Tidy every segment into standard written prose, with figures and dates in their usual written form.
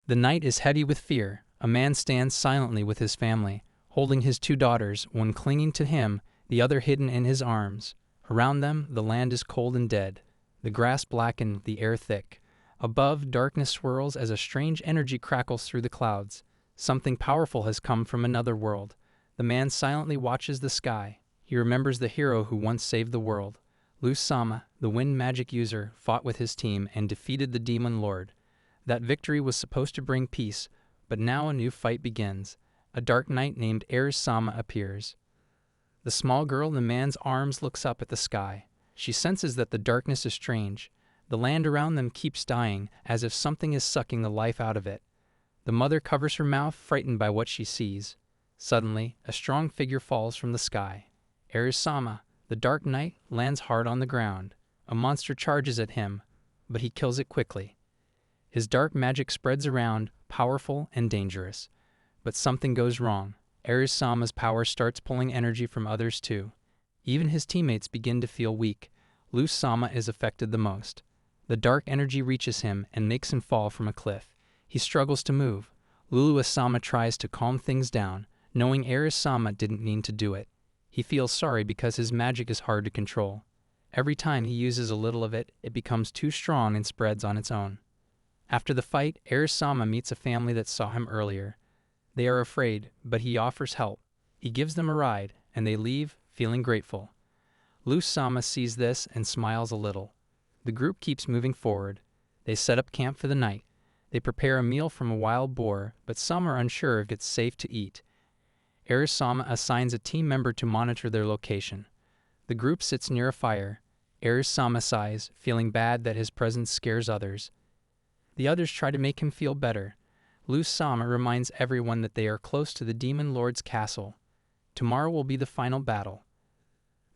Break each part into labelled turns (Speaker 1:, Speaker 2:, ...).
Speaker 1: The night is heavy with fear. A man stands silently with his family, holding his two daughters, one clinging to him, the other hidden in his arms. Around them, the land is cold and dead. The grass blackened, the air thick. Above, darkness swirls as a strange energy crackles through the clouds. Something powerful has come from another world. The man silently watches the sky. He remembers the hero who once saved the world. Luz-sama, the wind magic user, fought with his team and defeated the demon lord. That victory was supposed to bring peace, but now a new fight begins. A dark knight named Ares-sama appears. The small girl in the man's arms looks up at the sky. She senses that the darkness is strange. The land around them keeps dying, as if something is sucking the life out of it. The mother covers her mouth, frightened by what she sees. Suddenly, a strong figure falls from the sky. Ares-sama, the dark knight, lands hard on the ground. A monster charges at him, but he kills it quickly. His dark magic spreads around, powerful and dangerous. But something goes wrong. Ares-sama's power starts pulling energy from others too. Even his teammates begin to feel weak. Luz-sama is affected the most. The dark energy reaches him and makes him fall from a cliff. He struggles to move. Lulu-sama tries to calm things down, knowing Ares-sama didn't mean to do it. He feels sorry because his magic is hard to control. Every time he uses a little of it, it becomes too strong and spreads on its own. After the fight, Ares-sama meets a family that saw him earlier. They are afraid, but he offers help. He gives them a ride, and they leave, feeling grateful. Luz-sama sees this and smiles a little. The group keeps moving forward. They set up camp for the night. They prepare a meal from a wild boar, but some are unsure if it's safe to eat. Ares-sama assigns a team member to monitor their location. The group sits near a fire. Ares-sama sighs, feeling bad that his presence scares others. The others try to make him feel better. Luz-sama reminds everyone that they are close to the demon lord's castle. Tomorrow will be the final battle.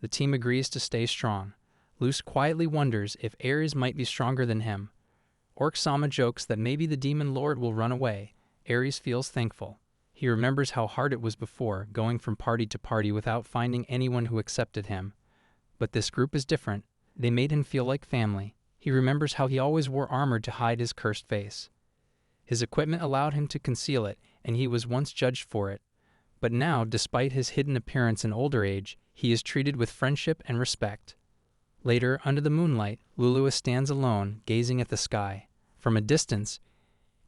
Speaker 1: The team agrees to stay strong. Luz quietly wonders if Ares might be stronger than him. Orc-sama jokes that maybe the demon lord will run away. Ares feels thankful. He remembers how hard it was before, going from party to party without finding anyone who accepted him. But this group is different. They made him feel like family. He remembers how he always wore armor to hide his cursed face. His equipment allowed him to conceal it, and he was once judged for it. But now, despite his hidden appearance and older age, he is treated with friendship and respect. Later, under the moonlight, Lulua stands alone, gazing at the sky. From a distance,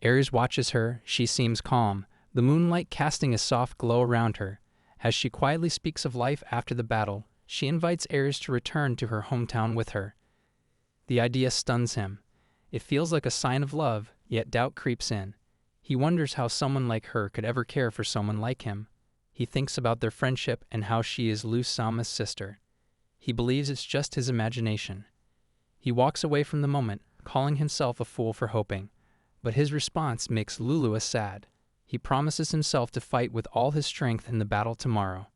Speaker 1: Ares watches her. She seems calm, the moonlight casting a soft glow around her. As she quietly speaks of life after the battle, she invites Ares to return to her hometown with her. The idea stuns him. It feels like a sign of love, yet doubt creeps in. He wonders how someone like her could ever care for someone like him. He thinks about their friendship and how she is Luz-sama's sister. He believes it's just his imagination. He walks away from the moment, calling himself a fool for hoping. But his response makes Lulua sad. He promises himself to fight with all his strength in the battle tomorrow.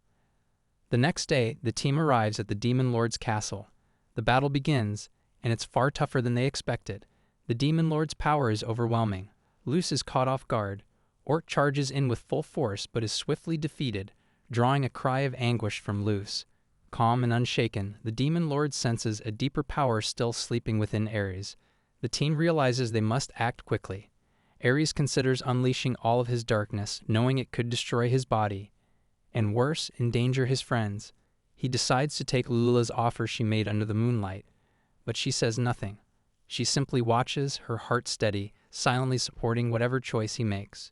Speaker 1: The next day, the team arrives at the demon lord's castle. The battle begins, and it's far tougher than they expected. The demon lord's power is overwhelming. Luz is caught off guard. Orc charges in with full force but is swiftly defeated, drawing a cry of anguish from Luz. Calm and unshaken, the demon lord senses a deeper power still sleeping within Ares. The team realizes they must act quickly. Ares considers unleashing all of his darkness, knowing it could destroy his body, and worse, endanger his friends. He decides to take Lula's offer she made under the moonlight, but she says nothing. She simply watches, her heart steady, silently supporting whatever choice he makes.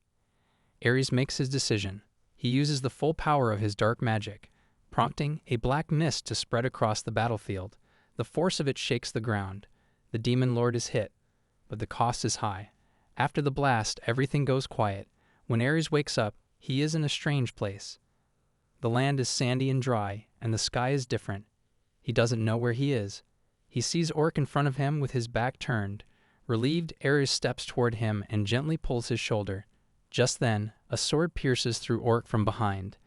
Speaker 1: Ares makes his decision. He uses the full power of his dark magic, prompting a black mist to spread across the battlefield. The force of it shakes the ground. The demon lord is hit, but the cost is high. After the blast, everything goes quiet. When Ares wakes up, he is in a strange place. The land is sandy and dry, and the sky is different. He doesn't know where he is. He sees Orc in front of him with his back turned. Relieved, Ares steps toward him and gently pulls his shoulder. Just then, a sword pierces through Orc from behind.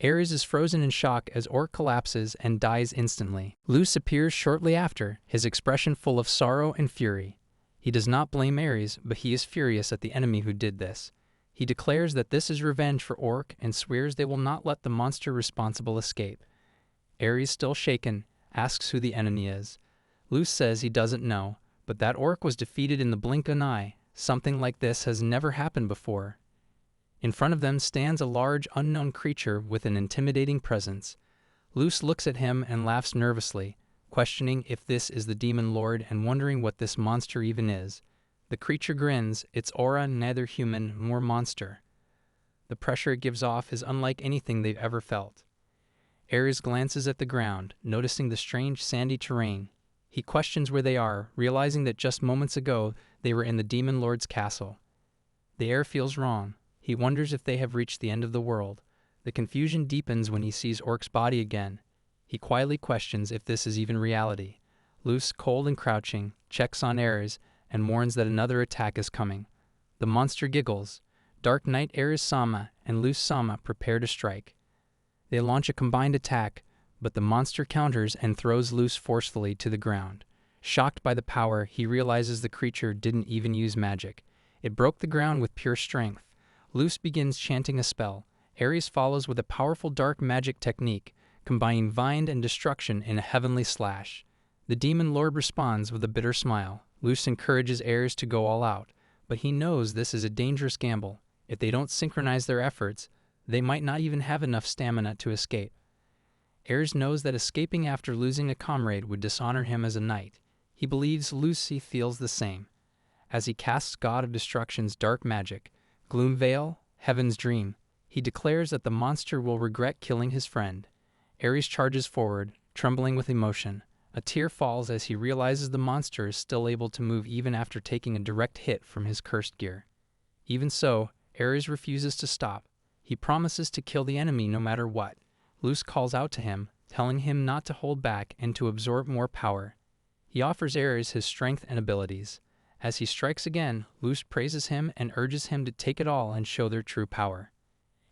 Speaker 1: Ares is frozen in shock as Orc collapses and dies instantly. Luz appears shortly after, his expression full of sorrow and fury. He does not blame Ares, but he is furious at the enemy who did this. He declares that this is revenge for Orc and swears they will not let the monster responsible escape. Ares, still shaken, asks who the enemy is. Luz says he doesn't know, but that Orc was defeated in the blink of an eye. Something like this has never happened before. In front of them stands a large, unknown creature with an intimidating presence. Luz looks at him and laughs nervously, questioning if this is the demon lord and wondering what this monster even is. The creature grins, its aura neither human nor monster. The pressure it gives off is unlike anything they've ever felt. Ares glances at the ground, noticing the strange sandy terrain. He questions where they are, realizing that just moments ago they were in the demon lord's castle. The air feels wrong. He wonders if they have reached the end of the world. The confusion deepens when he sees Orc's body again. He quietly questions if this is even reality. Luz, cold and crouching, checks on Ares and warns that another attack is coming. The monster giggles. Dark Knight Ares-sama and Luz-sama prepare to strike. They launch a combined attack, but the monster counters and throws Luz forcefully to the ground. Shocked by the power, he realizes the creature didn't even use magic. It broke the ground with pure strength. Luz begins chanting a spell. Ares follows with a powerful dark magic technique, combining vine and destruction in a heavenly slash. The demon lord responds with a bitter smile. Luz encourages Ares to go all out, but he knows this is a dangerous gamble. If they don't synchronize their efforts, they might not even have enough stamina to escape. Ares knows that escaping after losing a comrade would dishonor him as a knight. He believes Lucy feels the same. As he casts God of Destruction's dark magic, Gloom Veil, Heaven's Dream, he declares that the monster will regret killing his friend. Ares charges forward, trembling with emotion. A tear falls as he realizes the monster is still able to move even after taking a direct hit from his cursed gear. Even so, Ares refuses to stop. He promises to kill the enemy no matter what. Luz calls out to him, telling him not to hold back and to absorb more power. He offers Ares his strength and abilities. As he strikes again, Luz praises him and urges him to take it all and show their true power.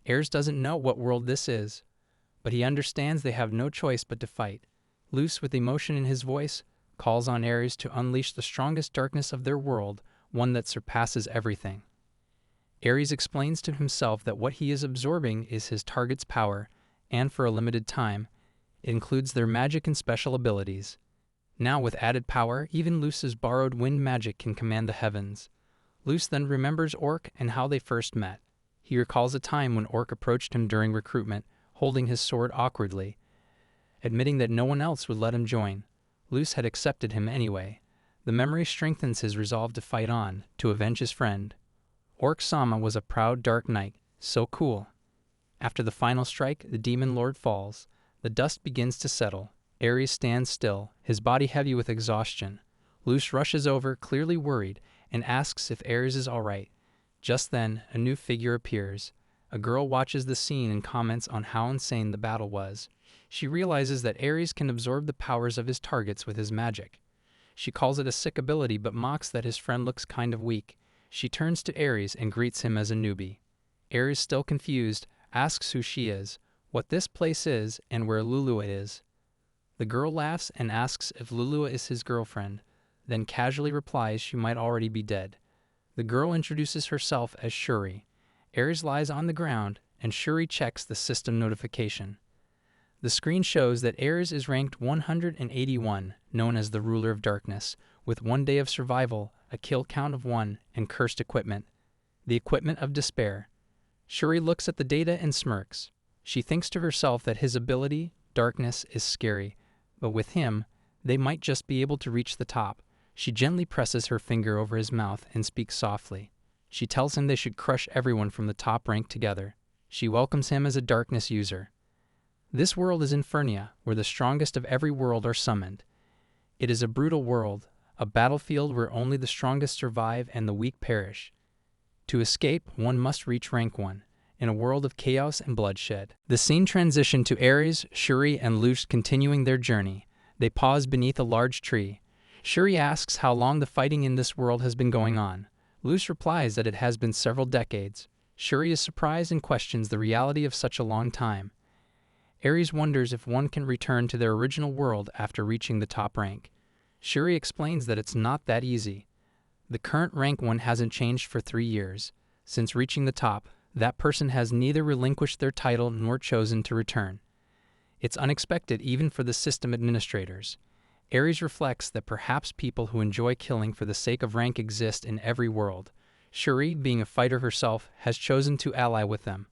Speaker 1: Ares doesn't know what world this is, but he understands they have no choice but to fight. Luz, with emotion in his voice, calls on Ares to unleash the strongest darkness of their world, one that surpasses everything. Ares explains to himself that what he is absorbing is his target's power, and for a limited time, it includes their magic and special abilities. Now with added power, even Luz's borrowed wind magic can command the heavens. Luz then remembers Orc and how they first met. He recalls a time when Orc approached him during recruitment, holding his sword awkwardly, admitting that no one else would let him join. Luz had accepted him anyway. The memory strengthens his resolve to fight on, to avenge his friend. Orc-sama was a proud dark knight, so cool. After the final strike, the demon lord falls. The dust begins to settle. Ares stands still, his body heavy with exhaustion. Luz rushes over, clearly worried, and asks if Ares is all right. Just then, a new figure appears. A girl watches the scene and comments on how insane the battle was. She realizes that Ares can absorb the powers of his targets with his magic. She calls it a sick ability but mocks that his friend looks kind of weak. She turns to Ares and greets him as a newbie. Ares, still confused, asks who she is, what this place is, and where Lulua is. The girl laughs and asks if Lulua is his girlfriend, then casually replies she might already be dead. The girl introduces herself as Shuri. Ares lies on the ground, and Shuri checks the system notification. The screen shows that Ares is ranked 181, known as the Ruler of Darkness, with 1 day of survival, a kill count of 1, and cursed equipment. The equipment of despair. Shuri looks at the data and smirks. She thinks to herself that his ability, darkness, is scary, but with him, they might just be able to reach the top. She gently presses her finger over his mouth and speaks softly. She tells him they should crush everyone from the top rank together. She welcomes him as a darkness user. This world is Infernia, where the strongest of every world are summoned. It is a brutal world, a battlefield where only the strongest survive and the weak perish. To escape, one must reach rank 1, in a world of chaos and bloodshed. The scene transitioned to Ares, Shuri, and Luz continuing their journey. They pause beneath a large tree. Shuri asks how long the fighting in this world has been going on. Luz replies that it has been several decades. Shuri is surprised and questions the reality of such a long time. Ares wonders if one can return to their original world after reaching the top rank. Shuri explains that it's not that easy. The current rank 1 hasn't changed for 3 years. Since reaching the top, that person has neither relinquished their title nor chosen to return. It's unexpected even for the system administrators. Ares reflects that perhaps people who enjoy killing for the sake of rank exist in every world. Shuri, being a fighter herself, has chosen to ally with them.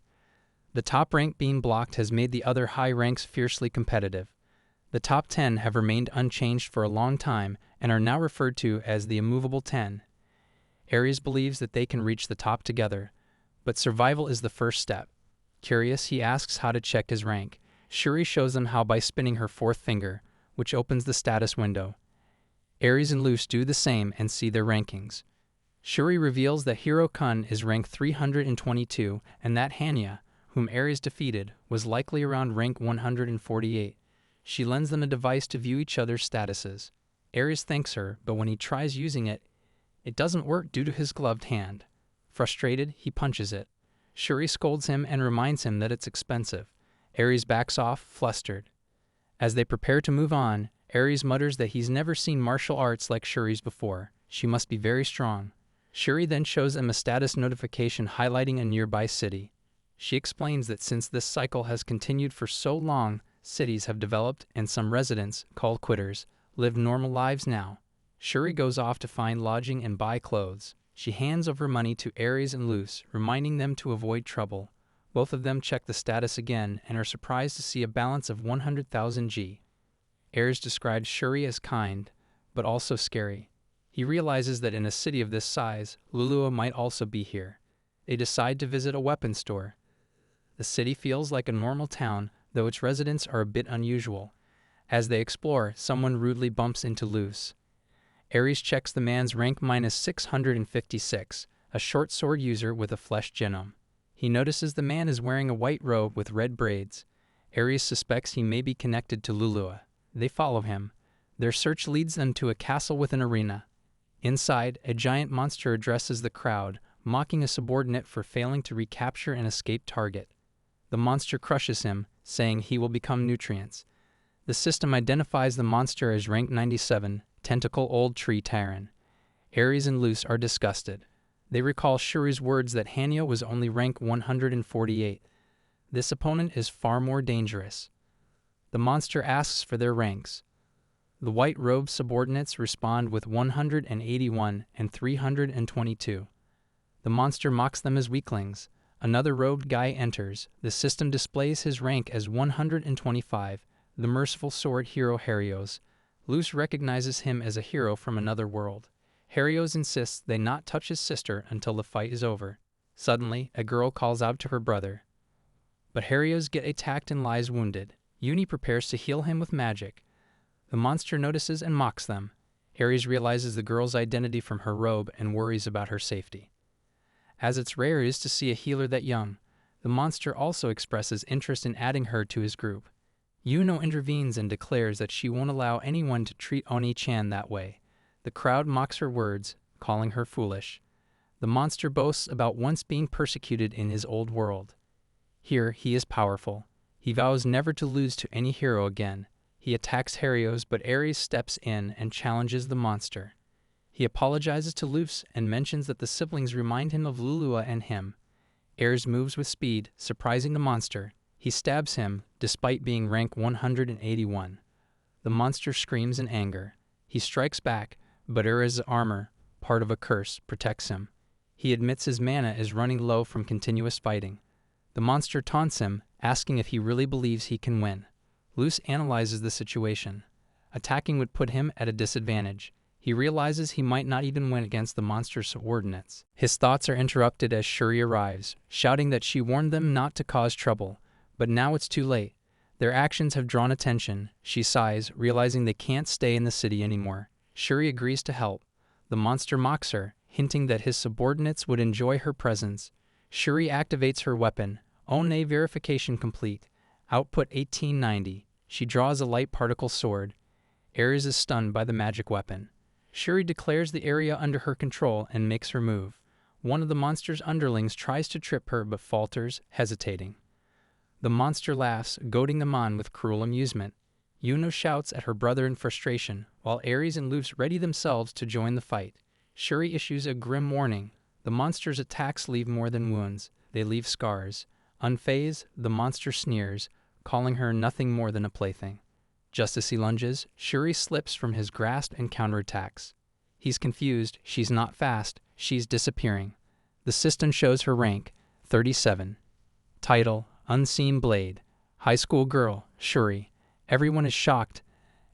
Speaker 1: The top rank being blocked has made the other high ranks fiercely competitive. The top 10 have remained unchanged for a long time and are now referred to as the immovable 10. Ares believes that they can reach the top together, but survival is the first step. Curious, he asks how to check his rank. Shuri shows them how by spinning her fourth finger, which opens the status window. Ares and Luce do the same and see their rankings. Shuri reveals that Hiro Kun is rank 322 and that Hanya, whom Ares defeated, was likely around rank 148. She lends them a device to view each other's statuses. Ares thanks her, but when he tries using it, it doesn't work due to his gloved hand. Frustrated, he punches it. Shuri scolds him and reminds him that it's expensive. Ares backs off, flustered. As they prepare to move on, Ares mutters that he's never seen martial arts like Shuri's before. She must be very strong. Shuri then shows him a status notification highlighting a nearby city. She explains that since this cycle has continued for so long, cities have developed and some residents, called quitters, live normal lives now. Shuri goes off to find lodging and buy clothes. She hands over money to Ares and Luce, reminding them to avoid trouble. Both of them check the status again and are surprised to see a balance of 100,000 G. Ares describes Shuri as kind, but also scary. He realizes that in a city of this size, Lulua might also be here. They decide to visit a weapons store. The city feels like a normal town, though its residents are a bit unusual. As they explore, someone rudely bumps into Luce. Ares checks the man's rank -656, a short sword user with a flesh genome. He notices the man is wearing a white robe with red braids. Ares suspects he may be connected to Lulua. They follow him. Their search leads them to a castle with an arena. Inside, a giant monster addresses the crowd, mocking a subordinate for failing to recapture an escaped target. The monster crushes him, saying he will become nutrients. The system identifies the monster as rank 97, Tentacle Old Tree Tyrant. Ares and Luce are disgusted. They recall Shuri's words that Hanya was only rank 148. This opponent is far more dangerous. The monster asks for their ranks. The white-robed subordinates respond with 181 and 322. The monster mocks them as weaklings. Another robed guy enters. The system displays his rank as 125, the merciful sword hero Herios. Luce recognizes him as a hero from another world. Herios insists they not touch his sister until the fight is over. Suddenly, a girl calls out to her brother. But Herios gets attacked and lies wounded. Uni prepares to heal him with magic. The monster notices and mocks them. Ares realizes the girl's identity from her robe and worries about her safety. As it's rare is to see a healer that young, the monster also expresses interest in adding her to his group. Yuno intervenes and declares that she won't allow anyone to treat Oni-chan that way. The crowd mocks her words, calling her foolish. The monster boasts about once being persecuted in his old world. Here, he is powerful. He vows never to lose to any hero again. He attacks Herios, but Ares steps in and challenges the monster. He apologizes to Luce and mentions that the siblings remind him of Lulua and him. Ares moves with speed, surprising the monster. He stabs him, despite being rank 181. The monster screams in anger. He strikes back, but Ares' armor, part of a curse, protects him. He admits his mana is running low from continuous fighting. The monster taunts him, asking if he really believes he can win. Luce analyzes the situation. Attacking would put him at a disadvantage. He realizes he might not even win against the monster's subordinates. His thoughts are interrupted as Shuri arrives, shouting that she warned them not to cause trouble. But now it's too late. Their actions have drawn attention. She sighs, realizing they can't stay in the city anymore. Shuri agrees to help. The monster mocks her, hinting that his subordinates would enjoy her presence. Shuri activates her weapon. One verification complete. Output 1890. She draws a light particle sword. Ares is stunned by the magic weapon. Shuri declares the area under her control and makes her move. One of the monster's underlings tries to trip her but falters, hesitating. The monster laughs, goading them on with cruel amusement. Yuno shouts at her brother in frustration, while Ares and Luce ready themselves to join the fight. Shuri issues a grim warning. The monster's attacks leave more than wounds. They leave scars. Unfazed, the monster sneers, calling her nothing more than a plaything. Just as he lunges, Shuri slips from his grasp and counterattacks. He's confused. She's not fast. She's disappearing. The system shows her rank, 37. Title, Unseen Blade. High school girl, Shuri. Everyone is shocked,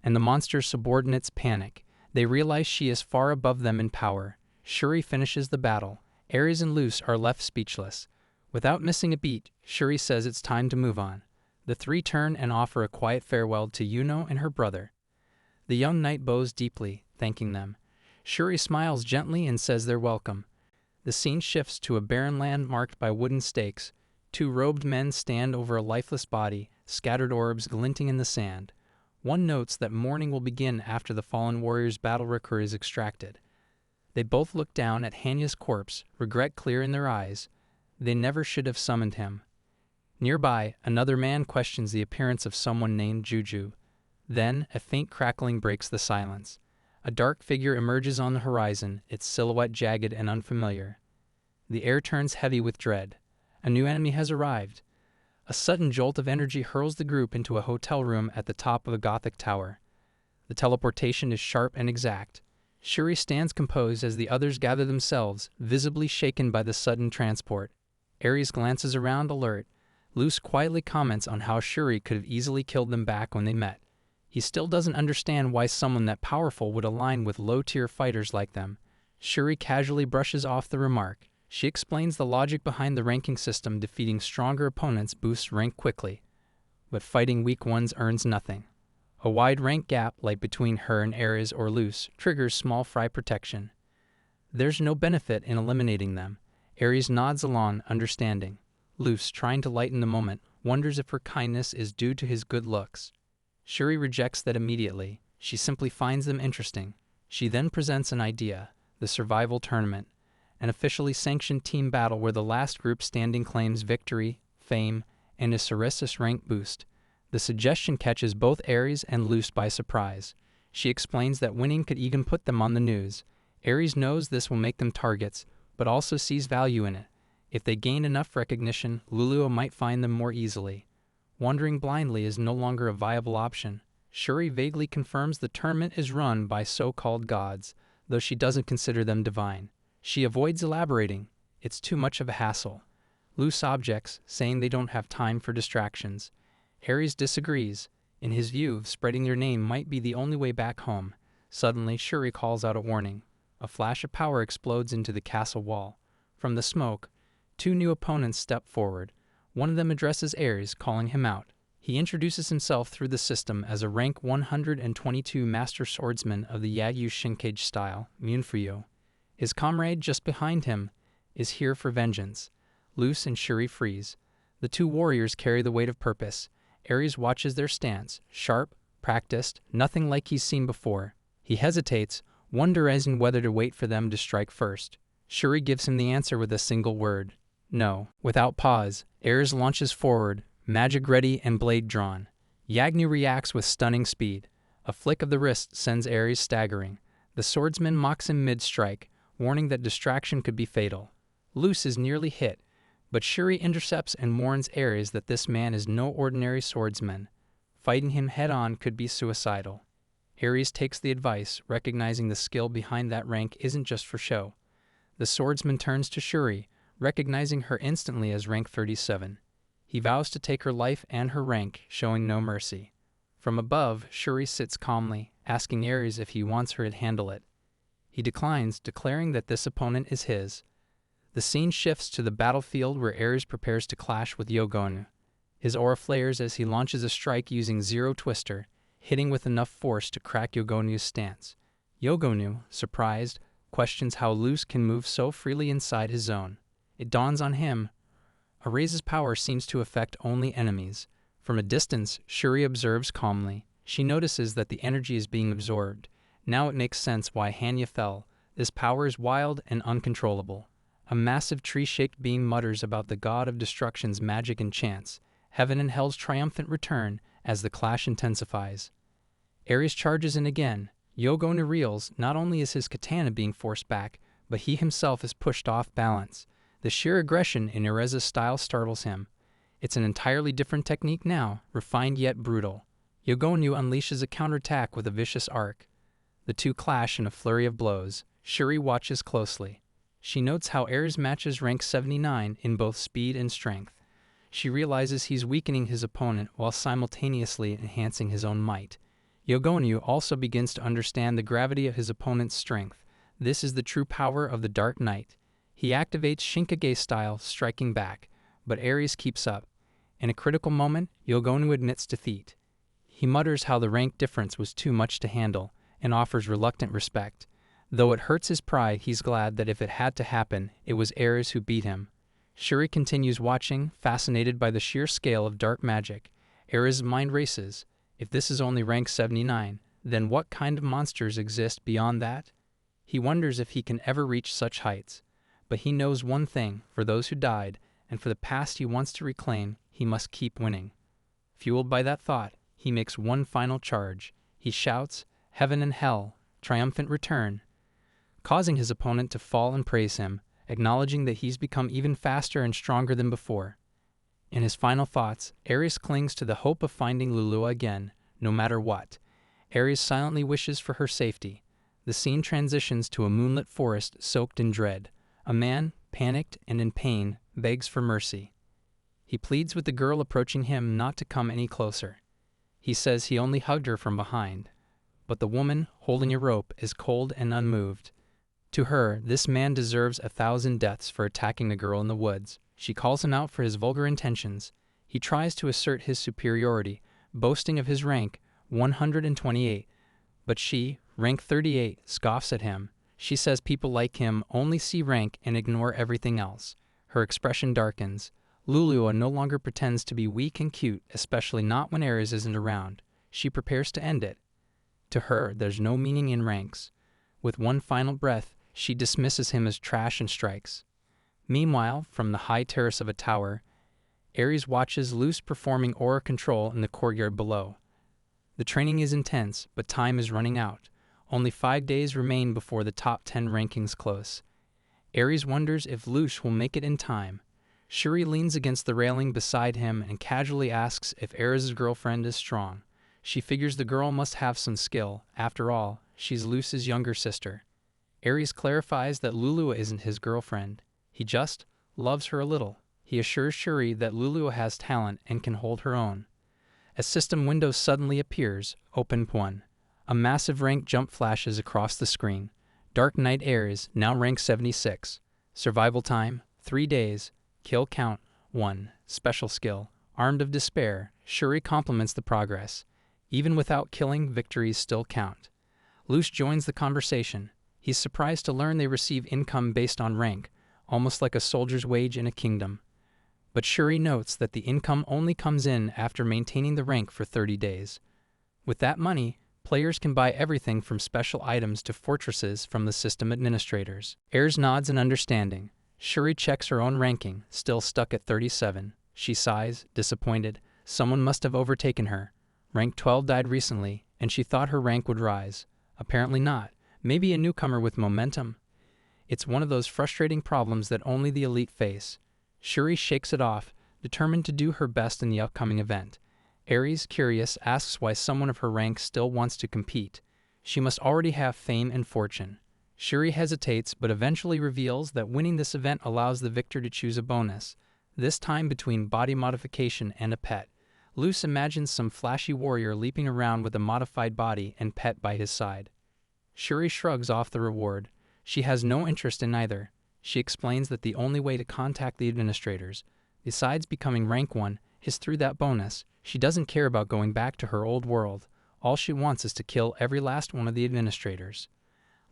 Speaker 1: and the monster's subordinates panic. They realize she is far above them in power. Shuri finishes the battle. Ares and Luz are left speechless. Without missing a beat, Shuri says it's time to move on. The three turn and offer a quiet farewell to Yuno and her brother. The young knight bows deeply, thanking them. Shuri smiles gently and says they're welcome. The scene shifts to a barren land marked by wooden stakes. Two robed men stand over a lifeless body, scattered orbs glinting in the sand. One notes that mourning will begin after the fallen warrior's battle record is extracted. They both look down at Hanya's corpse, regret clear in their eyes. They never should have summoned him. Nearby, another man questions the appearance of someone named Juju. Then, a faint crackling breaks the silence. A dark figure emerges on the horizon, its silhouette jagged and unfamiliar. The air turns heavy with dread. A new enemy has arrived. A sudden jolt of energy hurls the group into a hotel room at the top of a Gothic tower. The teleportation is sharp and exact. Shuri stands composed as the others gather themselves, visibly shaken by the sudden transport. Ares glances around, alert. Luz quietly comments on how Shuri could have easily killed them back when they met. He still doesn't understand why someone that powerful would align with low-tier fighters like them. Shuri casually brushes off the remark. She explains the logic behind the ranking system. Defeating stronger opponents boosts rank quickly, but fighting weak ones earns nothing. A wide rank gap, like between her and Ares or Luz, triggers small fry protection. There's no benefit in eliminating them. Ares nods along, understanding. Luz, trying to lighten the moment, wonders if her kindness is due to his good looks. Shuri rejects that immediately. She simply finds them interesting. She then presents an idea, the survival tournament, an officially sanctioned team battle where the last group standing claims victory, fame, and a Ceresis rank boost. The suggestion catches both Ares and Luz by surprise. She explains that winning could even put them on the news. Ares knows this will make them targets, but also sees value in it. If they gain enough recognition, Lulua might find them more easily. Wandering blindly is no longer a viable option. Shuri vaguely confirms the tournament is run by so-called gods, though she doesn't consider them divine. She avoids elaborating. It's too much of a hassle. Luz objects, saying they don't have time for distractions. Ares disagrees. In his view, spreading their name might be the only way back home. Suddenly, Shuri calls out a warning. A flash of power explodes into the castle wall. From the smoke, two new opponents step forward. One of them addresses Ares, calling him out. He introduces himself through the system as a rank 122 master swordsman of the Yagyu Shinkage style, Munfuyo. His comrade just behind him is here for vengeance. Luz and Shuri freeze. The two warriors carry the weight of purpose. Ares watches their stance, sharp, practiced, nothing like he's seen before. He hesitates, wondering whether to wait for them to strike first. Shuri gives him the answer with a single word. No. Without pause, Ares launches forward, magic ready and blade drawn. Yagnu reacts with stunning speed. A flick of the wrist sends Ares staggering. The swordsman mocks him mid-strike, warning that distraction could be fatal. Luz is nearly hit, but Shuri intercepts and warns Ares that this man is no ordinary swordsman. Fighting him head-on could be suicidal. Ares takes the advice, recognizing the skill behind that rank isn't just for show. The swordsman turns to Shuri, recognizing her instantly as rank 37. He vows to take her life and her rank, showing no mercy. From above, Shuri sits calmly, asking Ares if he wants her to handle it. He declines, declaring that this opponent is his. The scene shifts to the battlefield where Ares prepares to clash with Yogonu. His aura flares as he launches a strike using Zero Twister, hitting with enough force to crack Yogonu's stance. Yogonu, surprised, questions how Luz can move so freely inside his zone. It dawns on him. Ares' power seems to affect only enemies. From a distance, Shuri observes calmly. She notices that the energy is being absorbed. Now it makes sense why Hanya fell. This power is wild and uncontrollable. A massive tree-shaped being mutters about the god of destruction's magic and chance. Heaven and hell's triumphant return as the clash intensifies. Ares charges in again. Yogonu reels. Not only is his katana being forced back, but he himself is pushed off balance. The sheer aggression in Ares' style startles him. It's an entirely different technique now, refined yet brutal. Yogonu unleashes a counterattack with a vicious arc. The two clash in a flurry of blows. Shuri watches closely. She notes how Ares matches rank 79 in both speed and strength. She realizes he's weakening his opponent while simultaneously enhancing his own might. Yogonu also begins to understand the gravity of his opponent's strength. This is the true power of the Dark Knight. He activates Shinkage style, striking back, but Ares keeps up. In a critical moment, Yogonu admits defeat. He mutters how the rank difference was too much to handle, and offers reluctant respect. Though it hurts his pride, he's glad that if it had to happen, it was Ares who beat him. Shuri continues watching, fascinated by the sheer scale of dark magic. Ares' mind races. If this is only rank 79, then what kind of monsters exist beyond that? He wonders if he can ever reach such heights. But he knows one thing: for those who died, and for the past he wants to reclaim, he must keep winning. Fueled by that thought, he makes one final charge. He shouts, "Heaven and hell, triumphant return," causing his opponent to fall and praise him, acknowledging that he's become even faster and stronger than before. In his final thoughts, Ares clings to the hope of finding Lulua again, no matter what. Ares silently wishes for her safety. The scene transitions to a moonlit forest soaked in dread. A man, panicked and in pain, begs for mercy. He pleads with the girl approaching him not to come any closer. He says he only hugged her from behind. But the woman, holding a rope, is cold and unmoved. To her, this man deserves 1,000 deaths for attacking the girl in the woods. She calls him out for his vulgar intentions. He tries to assert his superiority, boasting of his rank, 128. But she, rank 38, scoffs at him. She says people like him only see rank and ignore everything else. Her expression darkens. Lulua no longer pretends to be weak and cute, especially not when Ares isn't around. She prepares to end it. To her, there's no meaning in ranks. With one final breath, she dismisses him as trash and strikes. Meanwhile, from the high terrace of a tower, Ares watches Luz performing aura control in the courtyard below. The training is intense, but time is running out. Only 5 days remain before the top 10 rankings close. Ares wonders if Luz will make it in time. Shuri leans against the railing beside him and casually asks if Ares' girlfriend is strong. She figures the girl must have some skill. After all, she's Luz's younger sister. Ares clarifies that Lulua isn't his girlfriend. He just loves her a little. He assures Shuri that Lulua has talent and can hold her own. A system window suddenly appears, open 1. A massive rank jump flashes across the screen. Dark Knight Ares, now rank 76. Survival time, 3 days. Kill count, 1. Special skill, Armed of Despair. Shuri compliments the progress. Even without killing, victories still count. Luz joins the conversation. He's surprised to learn they receive income based on rank, almost like a soldier's wage in a kingdom. But Shuri notes that the income only comes in after maintaining the rank for 30 days. With that money, players can buy everything from special items to fortresses from the system administrators. Ares nods in understanding. Shuri checks her own ranking, still stuck at 37. She sighs, disappointed. Someone must have overtaken her. Rank 12 died recently, and she thought her rank would rise. Apparently not. Maybe a newcomer with momentum. It's one of those frustrating problems that only the elite face. Shuri shakes it off, determined to do her best in the upcoming event. Ares, curious, asks why someone of her rank still wants to compete. She must already have fame and fortune. Shuri hesitates, but eventually reveals that winning this event allows the victor to choose a bonus, this time between body modification and a pet. Luz imagines some flashy warrior leaping around with a modified body and pet by his side. Shuri shrugs off the reward. She has no interest in either. She explains that the only way to contact the administrators, besides becoming rank 1, is through that bonus. She doesn't care about going back to her old world. All she wants is to kill every last one of the administrators.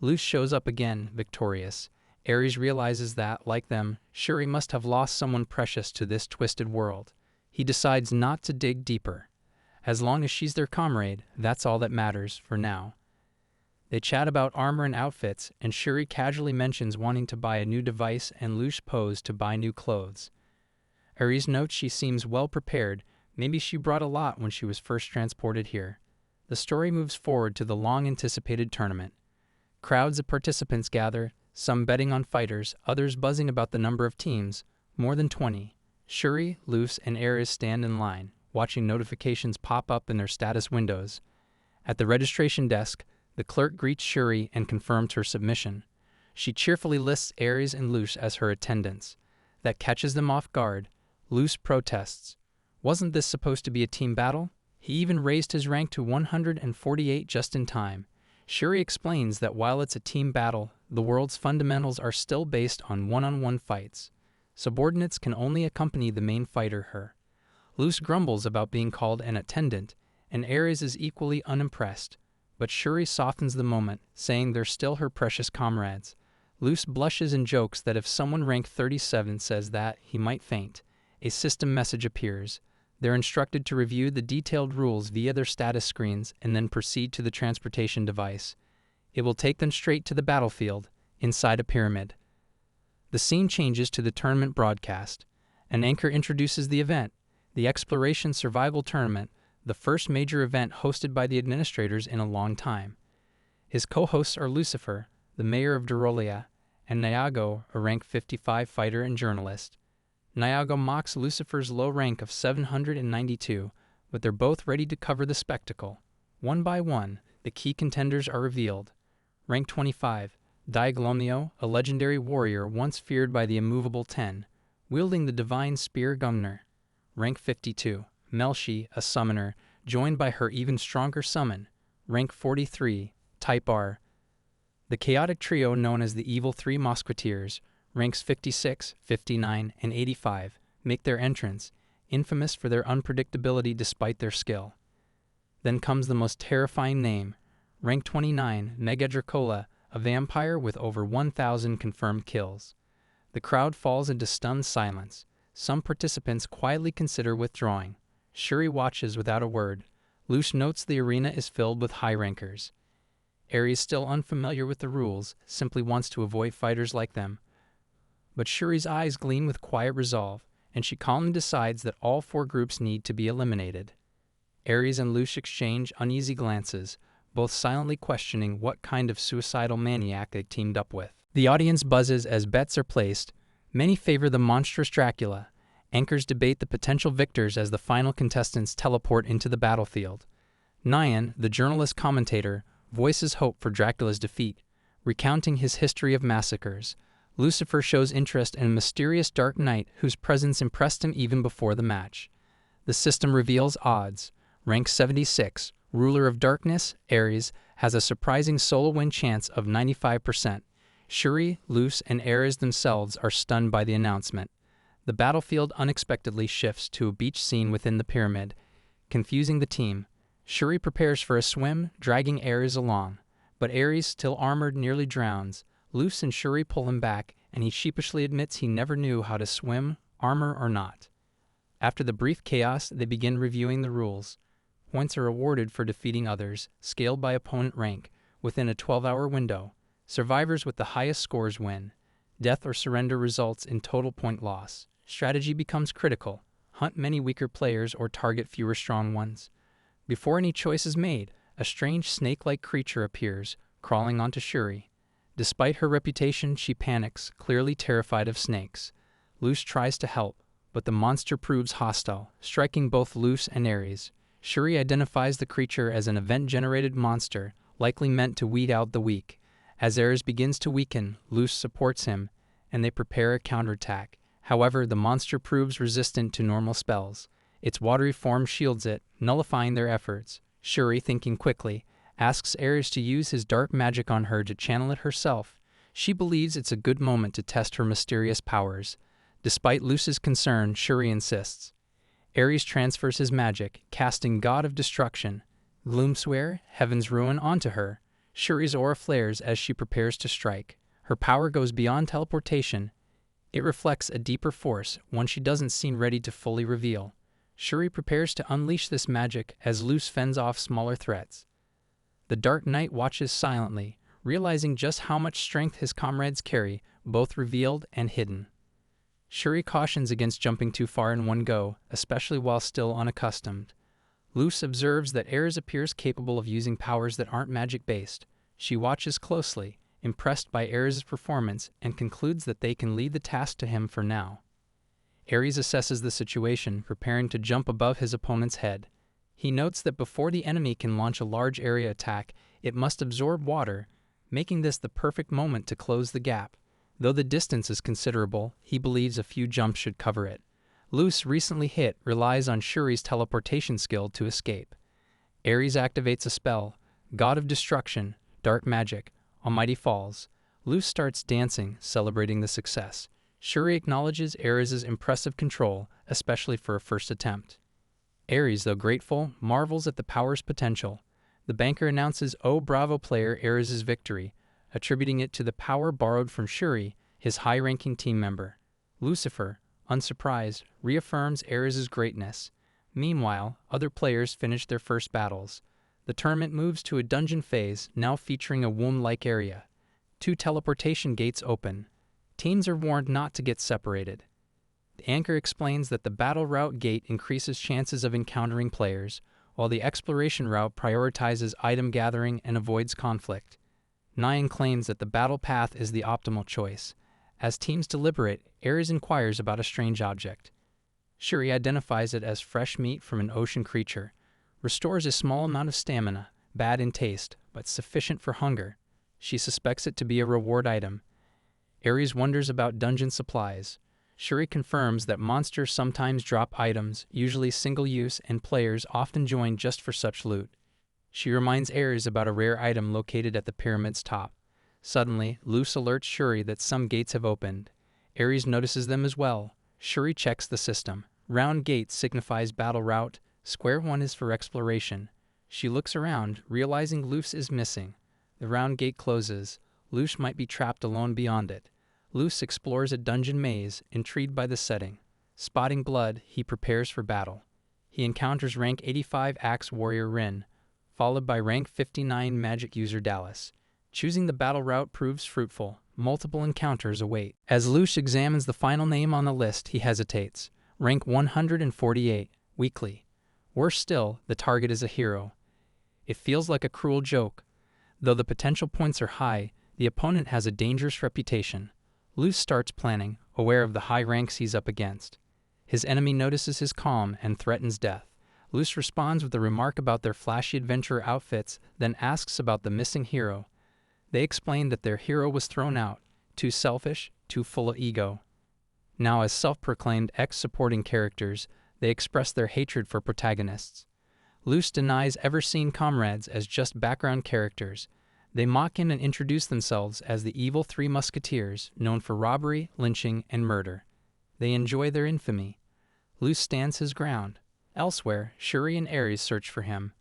Speaker 1: Luz shows up again, victorious. Ares realizes that, like them, Shuri must have lost someone precious to this twisted world. He decides not to dig deeper. As long as she's their comrade, that's all that matters for now. They chat about armor and outfits, and Shuri casually mentions wanting to buy a new device, and Luz posed to buy new clothes. Ares notes she seems well prepared. Maybe she brought a lot when she was first transported here. The story moves forward to the long-anticipated tournament. Crowds of participants gather, some betting on fighters, others buzzing about the number of teams, more than 20. Shuri, Luz, and Ares stand in line, watching notifications pop up in their status windows. At the registration desk, the clerk greets Shuri and confirms her submission. She cheerfully lists Ares and Luce as her attendants. That catches them off guard. Luce protests. Wasn't this supposed to be a team battle? He even raised his rank to 148 just in time. Shuri explains that while it's a team battle, the world's fundamentals are still based on one-on-one fights. Subordinates can only accompany the main fighter, her. Luce grumbles about being called an attendant, and Ares is equally unimpressed. But Shuri softens the moment, saying they're still her precious comrades. Luce blushes and jokes that if someone ranked 37 says that, he might faint. A system message appears. They're instructed to review the detailed rules via their status screens and then proceed to the transportation device. It will take them straight to the battlefield, inside a pyramid. The scene changes to the tournament broadcast. An anchor introduces the event, the Exploration Survival Tournament, the first major event hosted by the administrators in a long time. His co-hosts are Lucifer, the mayor of Dracola, and Nyago, a rank 55 fighter and journalist. Nyago mocks Lucifer's low rank of 792, but they're both ready to cover the spectacle. One by one, the key contenders are revealed. Rank 25, Diaglomio, a legendary warrior once feared by the immovable 10, wielding the divine spear Gumner. Rank 52, Melshi, a summoner, joined by her even stronger summon. Rank 43, Type R. The chaotic trio known as the Evil Three Musketeers, ranks 56, 59, and 85, make their entrance, infamous for their unpredictability despite their skill. Then comes the most terrifying name, rank 29, Mega Dracola, a vampire with over 1,000 confirmed kills. The crowd falls into stunned silence. Some participants quietly consider withdrawing. Shuri watches without a word. Luce notes the arena is filled with high rankers. Ares, still unfamiliar with the rules, simply wants to avoid fighters like them. But Shuri's eyes gleam with quiet resolve, and she calmly decides that all four groups need to be eliminated. Ares and Luce exchange uneasy glances, both silently questioning what kind of suicidal maniac they teamed up with. The audience buzzes as bets are placed. Many favor the monstrous Dracula. Anchors debate the potential victors as the final contestants teleport into the battlefield. Nyan, the journalist commentator, voices hope for Dracula's defeat, recounting his history of massacres. Lucifer shows interest in a mysterious dark knight whose presence impressed him even before the match. The system reveals odds. Rank 76, ruler of darkness, Ares, has a surprising solo win chance of 95%. Shuri, Luce, and Ares themselves are stunned by the announcement. The battlefield unexpectedly shifts to a beach scene within the pyramid, confusing the team. Shuri prepares for a swim, dragging Ares along, but Ares, still armored, nearly drowns. Luce and Shuri pull him back, and he sheepishly admits he never knew how to swim, armor or not. After the brief chaos, they begin reviewing the rules. Points are awarded for defeating others, scaled by opponent rank, within a 12-hour window. Survivors with the highest scores win. Death or surrender results in total point loss. Strategy becomes critical. Hunt many weaker players or target fewer strong ones. Before any choice is made, a strange snake-like creature appears, crawling onto Shuri. Despite her reputation, she panics, clearly terrified of snakes. Luce tries to help, but the monster proves hostile, striking both Luce and Ares. Shuri identifies the creature as an event-generated monster, likely meant to weed out the weak. As Ares begins to weaken, Luce supports him, and they prepare a counterattack. However, the monster proves resistant to normal spells. Its watery form shields it, nullifying their efforts. Shuri, thinking quickly, asks Ares to use his dark magic on her to channel it herself. She believes it's a good moment to test her mysterious powers. Despite Luce's concern, Shuri insists. Ares transfers his magic, casting God of Destruction, Gloomswear, Heaven's Ruin, onto her. Shuri's aura flares as she prepares to strike. Her power goes beyond teleportation. It reflects a deeper force, one she doesn't seem ready to fully reveal. Shuri prepares to unleash this magic as Luce fends off smaller threats. The Dark Knight watches silently, realizing just how much strength his comrades carry, both revealed and hidden. Shuri cautions against jumping too far in one go, especially while still unaccustomed. Luce observes that Ares appears capable of using powers that aren't magic-based. She watches closely, impressed by Ares' performance, and concludes that they can lead the task to him for now. Ares assesses the situation, preparing to jump above his opponent's head. He notes that before the enemy can launch a large area attack, it must absorb water, making this the perfect moment to close the gap. Though the distance is considerable, he believes a few jumps should cover it. Luz, recently hit, relies on Shuri's teleportation skill to escape. Ares activates a spell, God of Destruction, Dark Magic, Almighty Falls. Luz starts dancing, celebrating the success. Shuri acknowledges Ares' impressive control, especially for a first attempt. Ares, though grateful, marvels at the power's potential. The banker announces "Oh bravo player Ares' victory," attributing it to the power borrowed from Shuri, his high-ranking team member. Lucifer, unsurprised, reaffirms Ares' greatness. Meanwhile, other players finish their first battles. The tournament moves to a dungeon phase, now featuring a womb-like area. 2 teleportation gates open. Teams are warned not to get separated. The anchor explains that the battle route gate increases chances of encountering players, while the exploration route prioritizes item gathering and avoids conflict. Nyan claims that the battle path is the optimal choice. As teams deliberate, Ares inquires about a strange object. Shuri identifies it as fresh meat from an ocean creature. Restores a small amount of stamina, bad in taste, but sufficient for hunger. She suspects it to be a reward item. Ares wonders about dungeon supplies. Shuri confirms that monsters sometimes drop items, usually single-use, and players often join just for such loot. She reminds Ares about a rare item located at the pyramid's top. Suddenly, Luz alerts Shuri that some gates have opened. Ares notices them as well. Shuri checks the system. Round gate signifies battle route, square one is for exploration. She looks around, realizing Luz is missing. The round gate closes. Luz might be trapped alone beyond it. Luz explores a dungeon maze, intrigued by the setting. Spotting blood, he prepares for battle. He encounters rank 85 Axe Warrior Rin, followed by rank 59 Magic User Dallas. Choosing the battle route proves fruitful. Multiple encounters await. As Luz examines the final name on the list, he hesitates. Rank 148, Weekly. Worse still, the target is a hero. It feels like a cruel joke. Though the potential points are high, the opponent has a dangerous reputation. Luz starts planning, aware of the high ranks he's up against. His enemy notices his calm and threatens death. Luz responds with a remark about their flashy adventurer outfits, then asks about the missing hero. They explain that their hero was thrown out, too selfish, too full of ego. Now, as self-proclaimed ex-supporting characters, they express their hatred for protagonists. Luz denies ever seeing comrades as just background characters. They mock him and introduce themselves as the evil 3 Musketeers, known for robbery, lynching, and murder. They enjoy their infamy. Luz stands his ground. Elsewhere, Shuri and Ares search for him.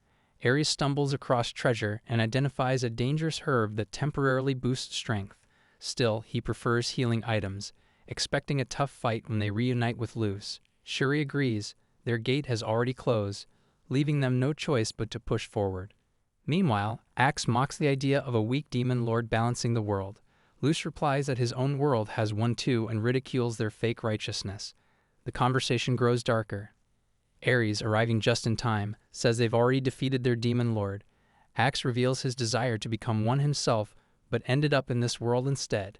Speaker 1: Ares stumbles across treasure and identifies a dangerous herb that temporarily boosts strength. Still, he prefers healing items, expecting a tough fight when they reunite with Luz. Shuri agrees. Their gate has already closed, leaving them no choice but to push forward. Meanwhile, Axe mocks the idea of a weak demon lord balancing the world. Luz replies that his own world has one too and ridicules their fake righteousness. The conversation grows darker. Ares, arriving just in time, says they've already defeated their demon lord. Axe reveals his desire to become one himself, but ended up in this world instead,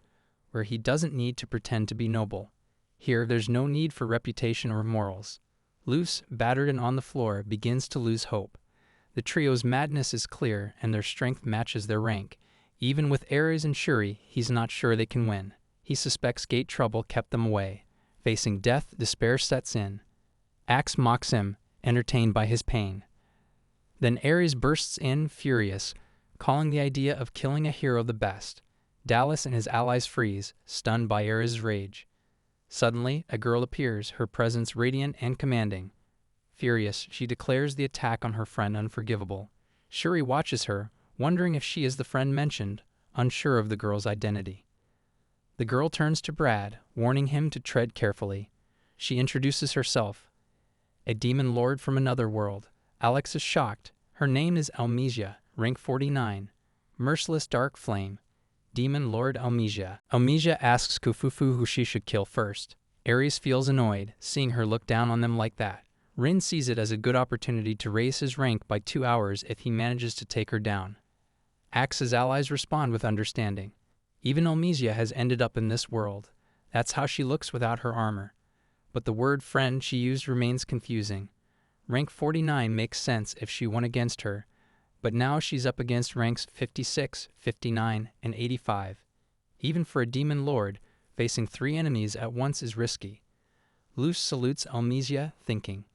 Speaker 1: where he doesn't need to pretend to be noble. Here, there's no need for reputation or morals. Luz, battered and on the floor, begins to lose hope. The trio's madness is clear, and their strength matches their rank. Even with Ares and Shuri, he's not sure they can win. He suspects gate trouble kept them away. Facing death, despair sets in. Axe mocks him, entertained by his pain. Then Ares bursts in, furious, calling the idea of killing a hero the best. Dallas and his allies freeze, stunned by Ares' rage. Suddenly, a girl appears, her presence radiant and commanding. Furious, she declares the attack on her friend unforgivable. Shuri watches her, wondering if she is the friend mentioned, unsure of the girl's identity. The girl turns to Brad, warning him to tread carefully. She introduces herself. A demon lord from another world. Alex is shocked. Her name is Almesia, rank 49. Merciless dark flame. Demon Lord Almesia. Almesia asks Kufufu who she should kill first. Ares feels annoyed, seeing her look down on them like that. Rin sees it as a good opportunity to raise his rank by 2 hours if he manages to take her down. Axe's allies respond with understanding. Even Almesia has ended up in this world. That's how she looks without her armor. but the word friend she used remains confusing. Rank 49 makes sense if she won against her, but now she's up against ranks 56, 59, and 85. Even for a demon lord, facing 3 enemies at once is risky. Luz salutes Almesia, thinking.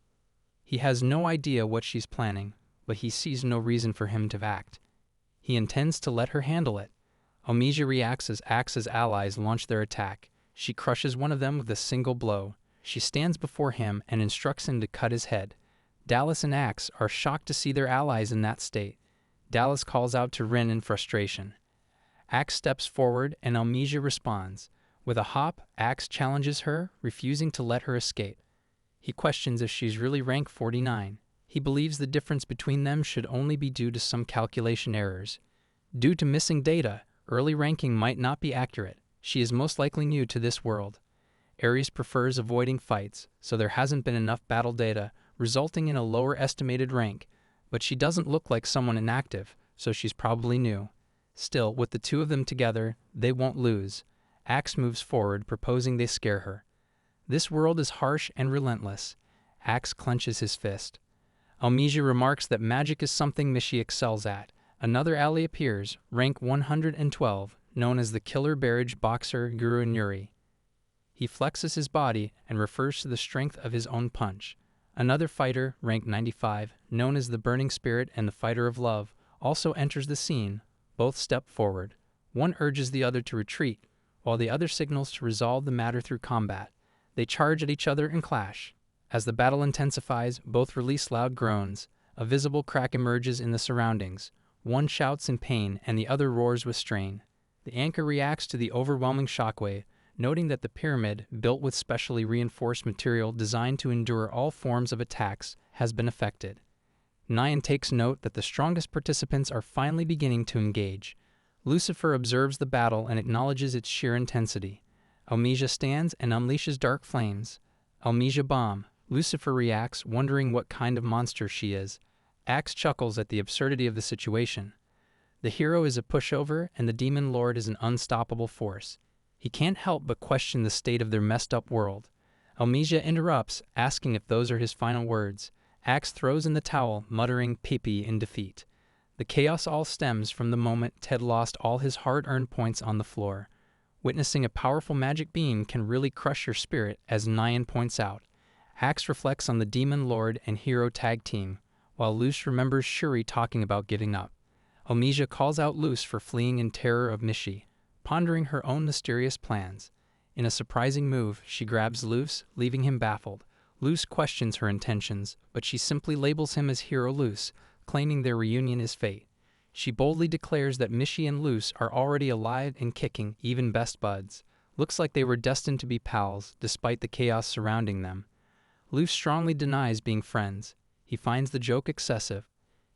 Speaker 1: He has no idea what she's planning, but he sees no reason for him to act. He intends to let her handle it. Almesia reacts as Axe's allies launch their attack. She crushes one of them with a single blow. She stands before him and instructs him to cut his head. Dallas and Axe are shocked to see their allies in that state. Dallas calls out to Rin in frustration. Axe steps forward and Almesia responds. With a hop, Axe challenges her, refusing to let her escape. He questions if she's really rank 49. He believes the difference between them should only be due to some calculation errors. Due to missing data, early ranking might not be accurate. She is most likely new to this world. Ares prefers avoiding fights, so there hasn't been enough battle data, resulting in a lower estimated rank, but she doesn't look like someone inactive, so she's probably new. Still, with the two of them together, they won't lose. Axe moves forward, proposing they scare her. This world is harsh and relentless. Axe clenches his fist. Almesia remarks that magic is something Mishi excels at. Another ally appears, rank 112, known as the Killer Barrage Boxer Guru Nuri. He flexes his body and refers to the strength of his own punch. Another fighter, rank 95, known as the Burning Spirit and the Fighter of Love, also enters the scene. Both step forward. One urges the other to retreat, while the other signals to resolve the matter through combat. They charge at each other and clash. As the battle intensifies, both release loud groans. A visible crack emerges in the surroundings. One shouts in pain and the other roars with strain. The anchor reacts to the overwhelming shockwave, noting that the pyramid, built with specially reinforced material designed to endure all forms of attacks, has been affected. Nyan takes note that the strongest participants are finally beginning to engage. Lucifer observes the battle and acknowledges its sheer intensity. Almesia stands and unleashes dark flames. Almesia bomb. Lucifer reacts, wondering what kind of monster she is. Axe chuckles at the absurdity of the situation. The hero is a pushover and the demon lord is an unstoppable force. He can't help but question the state of their messed up world. Almesia interrupts, asking if those are his final words. Axe throws in the towel, muttering "pee-pee" in defeat. The chaos all stems from the moment Ted lost all his hard-earned points on the floor. Witnessing a powerful magic beam can really crush your spirit, as Nyan points out. Axe reflects on the demon lord and hero tag team, while Luce remembers Shuri talking about giving up. Almesia calls out Luce for fleeing in terror of Mishi, pondering her own mysterious plans. In a surprising move, she grabs Luce, leaving him baffled. Luce questions her intentions, but she simply labels him as Hero Luce, claiming their reunion is fate. She boldly declares that Mishi and Luce are already alive and kicking, even best buds. Looks like they were destined to be pals, despite the chaos surrounding them. Luce strongly denies being friends. He finds the joke excessive.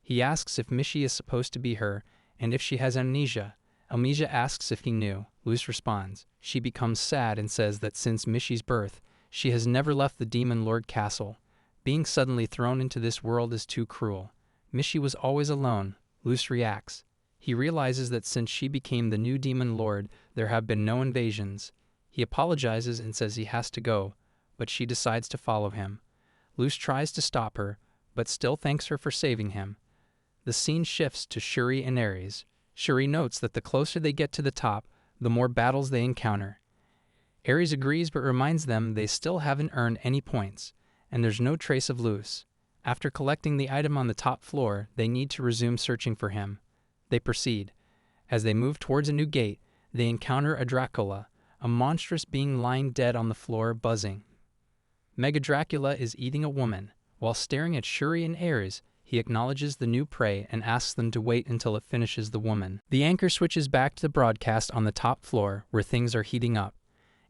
Speaker 1: He asks if Mishi is supposed to be her, and if she has amnesia. Almesia asks if he knew. Luce responds. She becomes sad and says that since Mishi's birth, she has never left the Demon Lord Castle. Being suddenly thrown into this world is too cruel. Mishi was always alone. Luce reacts. He realizes that since she became the new Demon Lord, there have been no invasions. He apologizes and says he has to go, but she decides to follow him. Luce tries to stop her, but still thanks her for saving him. The scene shifts to Shuri and Ares. Shuri notes that the closer they get to the top, the more battles they encounter. Ares agrees but reminds them they still haven't earned any points, and there's no trace of Luce. After collecting the item on the top floor, they need to resume searching for him. They proceed. As they move towards a new gate, they encounter a Dracola, a monstrous being lying dead on the floor, buzzing. Mega Dracula is eating a woman. While staring at Shuri and Ares, he acknowledges the new prey and asks them to wait until it finishes the woman. The anchor switches back to the broadcast on the top floor, where things are heating up.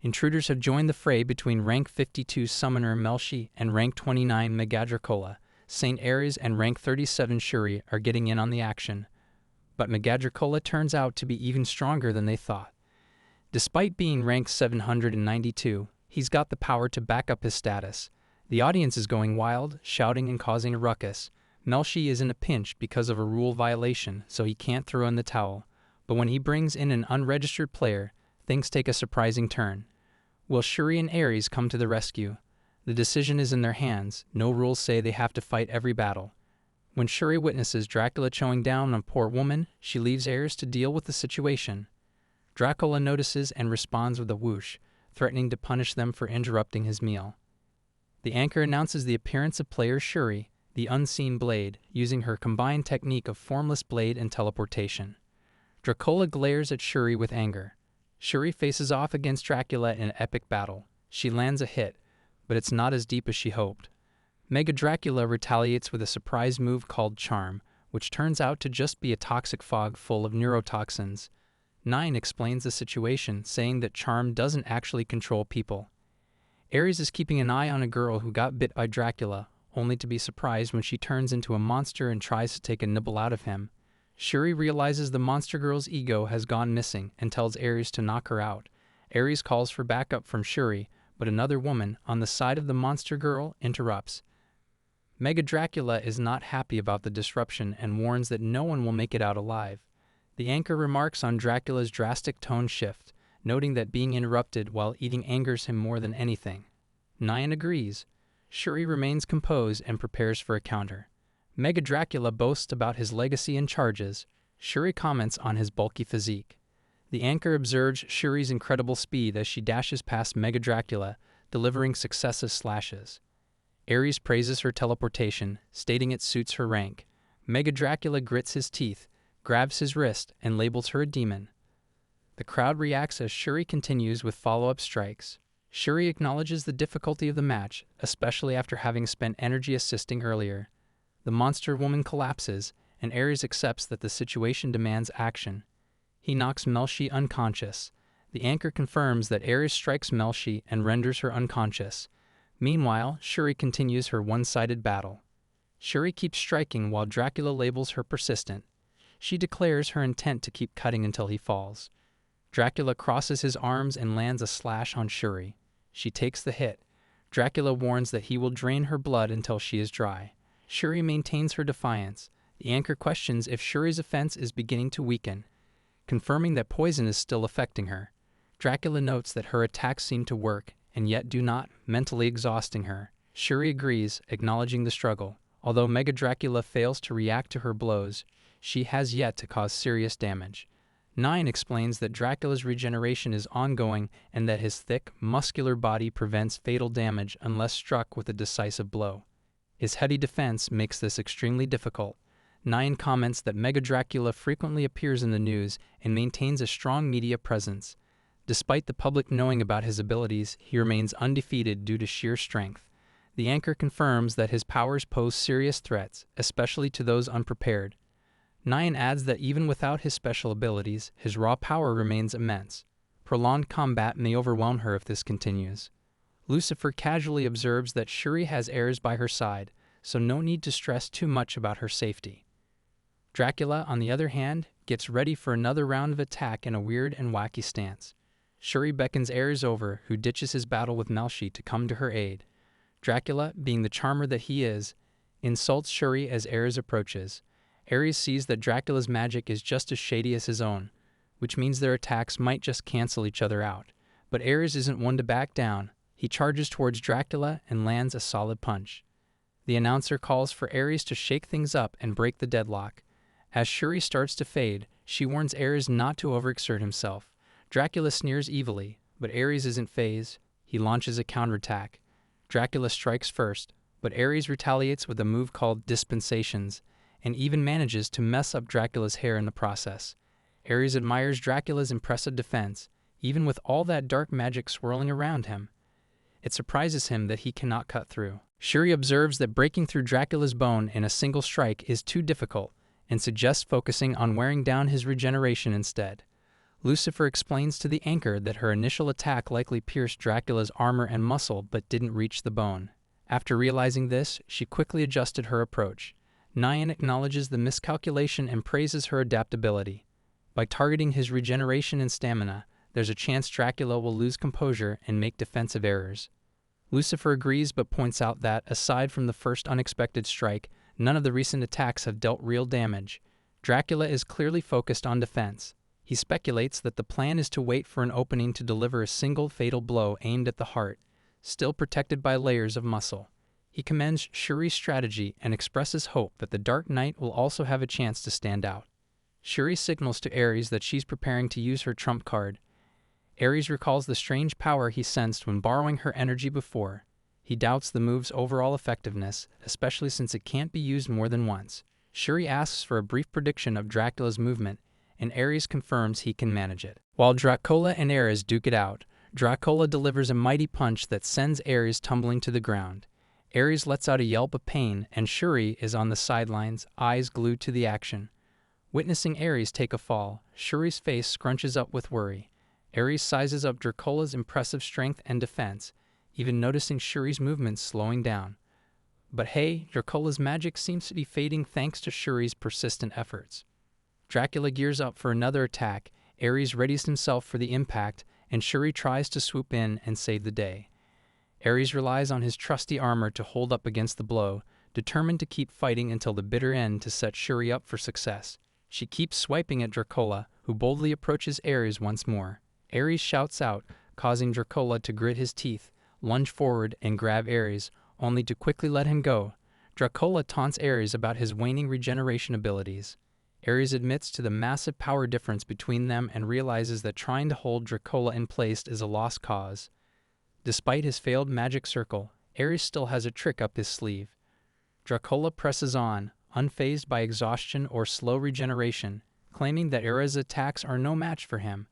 Speaker 1: Intruders have joined the fray between rank 52 summoner Melshi and rank 29 Mega Dracola. St. Ares and rank 37 Shuri are getting in on the action. But Mega Dracola turns out to be even stronger than they thought. Despite being rank 792, he's got the power to back up his status. The audience is going wild, shouting and causing a ruckus. Melshi is in a pinch because of a rule violation, so he can't throw in the towel. But when he brings in an unregistered player, things take a surprising turn. Will Shuri and Ares come to the rescue? The decision is in their hands. No rules say they have to fight every battle. When Shuri witnesses Dracula chowing down on a poor woman, she leaves Ares to deal with the situation. Dracola notices and responds with a whoosh, threatening to punish them for interrupting his meal. The anchor announces the appearance of player Shuri, the unseen blade, using her combined technique of formless blade and teleportation. Dracola glares at Shuri with anger. Shuri faces off against Dracula in an epic battle. She lands a hit, but it's not as deep as she hoped. Mega Dracula retaliates with a surprise move called Charm, which turns out to just be a toxic fog full of neurotoxins. Nine explains the situation, saying that Charm doesn't actually control people. Ares is keeping an eye on a girl who got bit by Dracula, only to be surprised when she turns into a monster and tries to take a nibble out of him. Shuri realizes the monster girl's ego has gone missing and tells Ares to knock her out. Ares calls for backup from Shuri, but another woman, on the side of the monster girl, interrupts. Mega Dracula is not happy about the disruption and warns that no one will make it out alive. The anchor remarks on Dracula's drastic tone shift, noting that being interrupted while eating angers him more than anything. Nyan agrees. Shuri remains composed and prepares for a counter. Mega Dracula boasts about his legacy and charges. Shuri comments on his bulky physique. The anchor observes Shuri's incredible speed as she dashes past Mega Dracula, delivering successive slashes. Ares praises her teleportation, stating it suits her rank. Mega Dracula grits his teeth, grabs his wrist, and labels her a demon. The crowd reacts as Shuri continues with follow-up strikes. Shuri acknowledges the difficulty of the match, especially after having spent energy assisting earlier. The monster woman collapses, and Ares accepts that the situation demands action. He knocks Melshi unconscious. The anchor confirms that Ares strikes Melshi and renders her unconscious. Meanwhile, Shuri continues her one-sided battle. Shuri keeps striking while Dracula labels her persistent. She declares her intent to keep cutting until he falls. Dracula crosses his arms and lands a slash on Shuri. She takes the hit. Dracula warns that he will drain her blood until she is dry. Shuri maintains her defiance. The anchor questions if Shuri's offense is beginning to weaken, confirming that poison is still affecting her. Dracula notes that her attacks seem to work, and yet do not, mentally exhausting her. Shuri agrees, acknowledging the struggle. Although Mega Dracula fails to react to her blows, she has yet to cause serious damage. Nine explains that Dracula's regeneration is ongoing and that his thick, muscular body prevents fatal damage unless struck with a decisive blow. His heady defense makes this extremely difficult. Nine comments that Mega Dracula frequently appears in the news and maintains a strong media presence. Despite the public knowing about his abilities, he remains undefeated due to sheer strength. The anchor confirms that his powers pose serious threats, especially to those unprepared. Nyan adds that even without his special abilities, his raw power remains immense. Prolonged combat may overwhelm her if this continues. Lucifer casually observes that Shuri has Ares by her side, so no need to stress too much about her safety. Dracula, on the other hand, gets ready for another round of attack in a weird and wacky stance. Shuri beckons Ares over, who ditches his battle with Melshi to come to her aid. Dracula, being the charmer that he is, insults Shuri as Ares approaches. Ares sees that Dracula's magic is just as shady as his own, which means their attacks might just cancel each other out. But Ares isn't one to back down. He charges towards Dracula and lands a solid punch. The announcer calls for Ares to shake things up and break the deadlock. As Shuri starts to fade, she warns Ares not to overexert himself. Dracula sneers evilly, but Ares isn't fazed. He launches a counterattack. Dracula strikes first, but Ares retaliates with a move called Dispensations, and even manages to mess up Dracula's hair in the process. Ares admires Dracula's impressive defense, even with all that dark magic swirling around him. It surprises him that he cannot cut through. Shuri observes that breaking through Dracula's bone in a single strike is too difficult, and suggests focusing on wearing down his regeneration instead. Lucifer explains to the anchor that her initial attack likely pierced Dracula's armor and muscle but didn't reach the bone. After realizing this, she quickly adjusted her approach. Nyan acknowledges the miscalculation and praises her adaptability. By targeting his regeneration and stamina, there's a chance Dracula will lose composure and make defensive errors. Lucifer agrees but points out that, aside from the first unexpected strike, none of the recent attacks have dealt real damage. Dracula is clearly focused on defense. He speculates that the plan is to wait for an opening to deliver a single fatal blow aimed at the heart. still protected by layers of muscle. He commends Shuri's strategy and expresses hope that the Dark Knight will also have a chance to stand out. Shuri signals to Ares that she's preparing to use her trump card. Ares recalls the strange power he sensed when borrowing her energy before. He doubts the move's overall effectiveness, especially since it can't be used more than once. Shuri asks for a brief prediction of Dracula's movement, and Ares confirms he can manage it. While Dracola and Ares duke it out, Dracola delivers a mighty punch that sends Ares tumbling to the ground. Ares lets out a yelp of pain, and Shuri is on the sidelines, eyes glued to the action. Witnessing Ares take a fall, Shuri's face scrunches up with worry. Ares sizes up Dracola's impressive strength and defense, even noticing Shuri's movements slowing down. But hey, Dracola's magic seems to be fading thanks to Shuri's persistent efforts. Dracula gears up for another attack, Ares readies himself for the impact, and Shuri tries to swoop in and save the day. Ares relies on his trusty armor to hold up against the blow, determined to keep fighting until the bitter end to set Shuri up for success. She keeps swiping at Dracola, who boldly approaches Ares once more. Ares shouts out, causing Dracola to grit his teeth, lunge forward, and grab Ares, only to quickly let him go. Dracola taunts Ares about his waning regeneration abilities. Ares admits to the massive power difference between them and realizes that trying to hold Dracola in place is a lost cause. Despite his failed magic circle, Ares still has a trick up his sleeve. Dracola presses on, unfazed by exhaustion or slow regeneration, claiming that Ares' attacks are no match for him.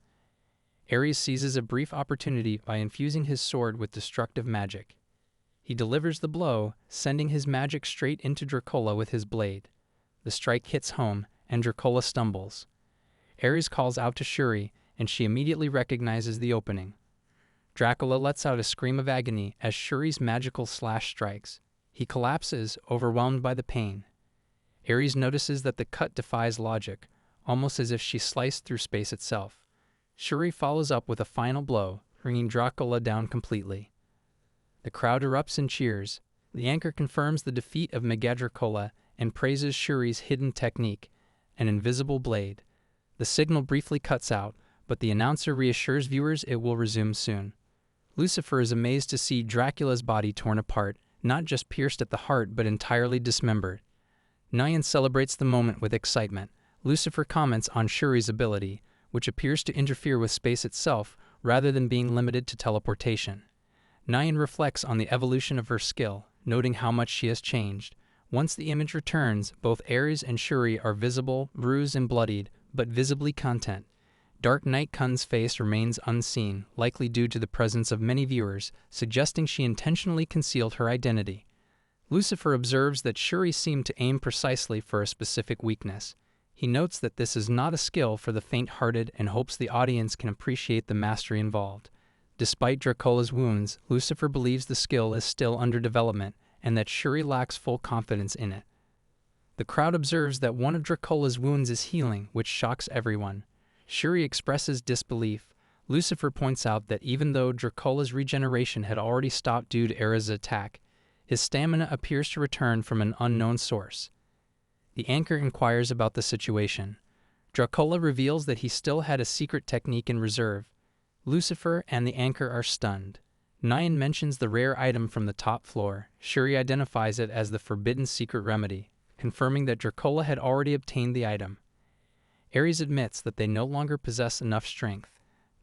Speaker 1: Ares seizes a brief opportunity by infusing his sword with destructive magic. He delivers the blow, sending his magic straight into Dracola with his blade. The strike hits home, and Dracola stumbles. Ares calls out to Shuri, and she immediately recognizes the opening. Dracula lets out a scream of agony as Shuri's magical slash strikes. He collapses, overwhelmed by the pain. Ares notices that the cut defies logic, almost as if she sliced through space itself. Shuri follows up with a final blow, bringing Dracola down completely. The crowd erupts in cheers. The anchor confirms the defeat of Mega Dracola and praises Shuri's hidden technique, an invisible blade. The signal briefly cuts out, but the announcer reassures viewers it will resume soon. Lucifer is amazed to see Dracula's body torn apart, not just pierced at the heart but entirely dismembered. Nyan celebrates the moment with excitement. Lucifer comments on Shuri's ability, which appears to interfere with space itself rather than being limited to teleportation. Nyan reflects on the evolution of her skill, noting how much she has changed. Once the image returns, both Ares and Shuri are visible, bruised and bloodied, but visibly content. Dark Knight Kun's face remains unseen, likely due to the presence of many viewers, suggesting she intentionally concealed her identity. Lucifer observes that Shuri seemed to aim precisely for a specific weakness. He notes that this is not a skill for the faint-hearted and hopes the audience can appreciate the mastery involved. Despite Dracola's wounds, Lucifer believes the skill is still under development and that Shuri lacks full confidence in it. The crowd observes that one of Dracola's wounds is healing, which shocks everyone. Shuri expresses disbelief. Lucifer points out that even though Dracola's regeneration had already stopped due to Ares' attack, his stamina appears to return from an unknown source. The anchor inquires about the situation. Dracola reveals that he still had a secret technique in reserve. Lucifer and the anchor are stunned. Nyan mentions the rare item from the top floor. Shuri identifies it as the forbidden secret remedy, confirming that Dracola had already obtained the item. Ares admits that they no longer possess enough strength.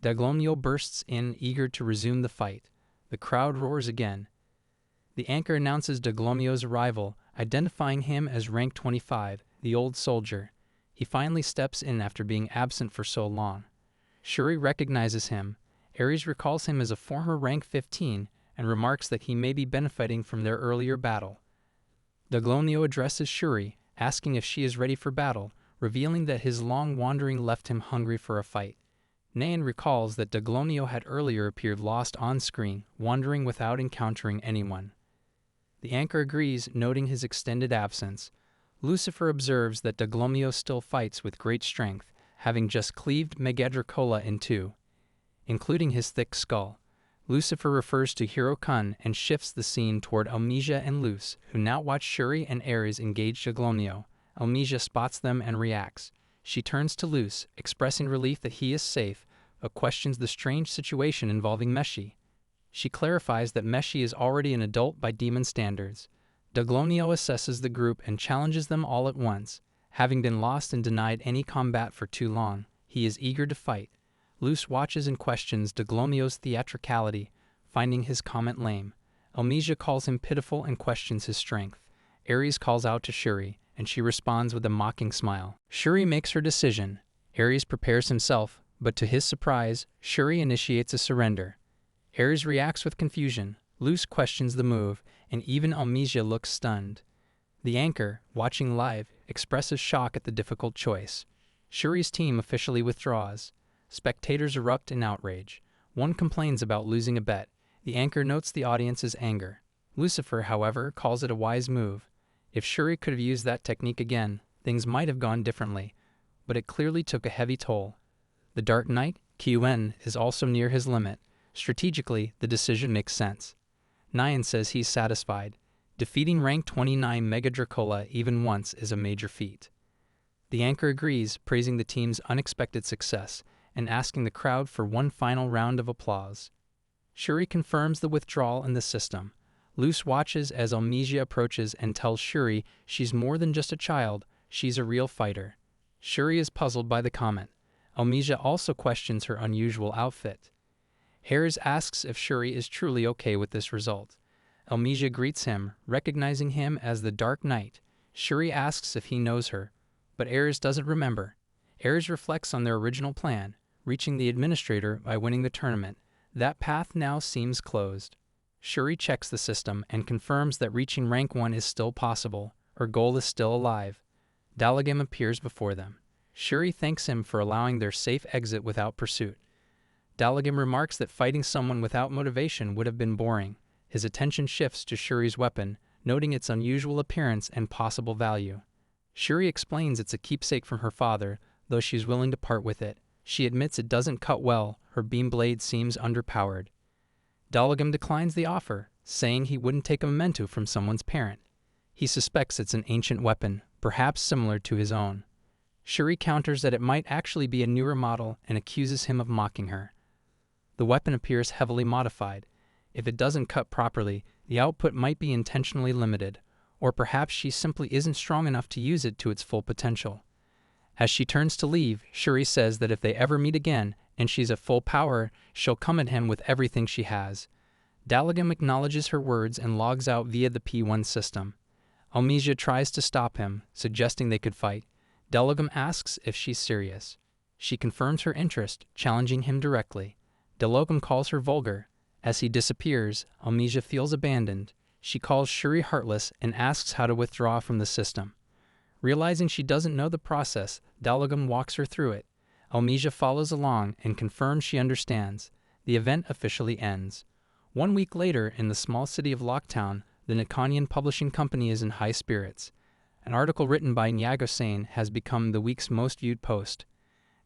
Speaker 1: Daglomio bursts in, eager to resume the fight. The crowd roars again. The anchor announces Daglomio's arrival, identifying him as Rank 25, the old soldier. He finally steps in after being absent for so long. Shuri recognizes him. Ares recalls him as a former Rank 15 and remarks that he may be benefiting from their earlier battle. Daglomio addresses Shuri, asking if she is ready for battle, revealing that his long wandering left him hungry for a fight. Nyan recalls that Daglomio had earlier appeared lost on screen, wandering without encountering anyone. The anchor agrees, noting his extended absence. Lucifer observes that Daglomio still fights with great strength, having just cleaved Mega Dracola in two, including his thick skull. Lucifer refers to Hero Kun and shifts the scene toward Almesia and Luce, who now watch Shuri and Ares engage Daglomio. Almesia spots them and reacts. She turns to Luce, expressing relief that he is safe, but questions the strange situation involving Meshi. She clarifies that Meshi is already an adult by demon standards. Daglonio assesses the group and challenges them all at once. Having been lost and denied any combat for too long, he is eager to fight. Luce watches and questions Daglonio's theatricality, finding his comment lame. Elmesia calls him pitiful and questions his strength. Ares calls out to Shuri, and she responds with a mocking smile. Shuri makes her decision. Ares prepares himself, but to his surprise, Shuri initiates a surrender. Ares reacts with confusion. Luce questions the move, and even Elmesia looks stunned. The anchor, watching live, expresses shock at the difficult choice. Shuri's team officially withdraws. Spectators erupt in outrage. One complains about losing a bet. The anchor notes the audience's anger. Lucifer, however, calls it a wise move. If Shuri could have used that technique again, things might have gone differently, but it clearly took a heavy toll. The Dark Knight, Qn, is also near his limit. Strategically, the decision makes sense. Nyan says he's satisfied. Defeating rank 29 Mega Dracola even once is a major feat. The anchor agrees, praising the team's unexpected success and asking the crowd for one final round of applause. Shuri confirms the withdrawal in the system. Luce watches as Elmesia approaches and tells Shuri she's more than just a child, she's a real fighter. Shuri is puzzled by the comment. Elmesia also questions her unusual outfit. Ares asks if Shuri is truly okay with this result. Elmesia greets him, recognizing him as the Dark Knight. Shuri asks if he knows her, but Ares doesn't remember. Ares reflects on their original plan, reaching the administrator by winning the tournament. That path now seems closed. Shuri checks the system and confirms that reaching rank 1 is still possible. Her goal is still alive. Dalagim appears before them. Shuri thanks him for allowing their safe exit without pursuit. Dalagim remarks that fighting someone without motivation would have been boring. His attention shifts to Shuri's weapon, noting its unusual appearance and possible value. Shuri explains it's a keepsake from her father, though she's willing to part with it. She admits it doesn't cut well, her beam blade seems underpowered. Dalagim declines the offer, saying he wouldn't take a memento from someone's parent. He suspects it's an ancient weapon, perhaps similar to his own. Shuri counters that it might actually be a newer model and accuses him of mocking her. The weapon appears heavily modified. If it doesn't cut properly, the output might be intentionally limited, or perhaps she simply isn't strong enough to use it to its full potential. As she turns to leave, Shuri says that if they ever meet again, and she's at full power, she'll come at him with everything she has. Dalagim acknowledges her words and logs out via the P1 system. Elmesia tries to stop him, suggesting they could fight. Dalagim asks if she's serious. She confirms her interest, challenging him directly. Dalagim calls her vulgar. As he disappears, Elmesia feels abandoned. She calls Shuri heartless and asks how to withdraw from the system. Realizing she doesn't know the process, Dalagim walks her through it. Elmesia follows along and confirms she understands. The event officially ends. 1 week later, in the small city of Locktown, the Nikonian publishing company is in high spirits. An article written by Nyago-san has become the week's most viewed post.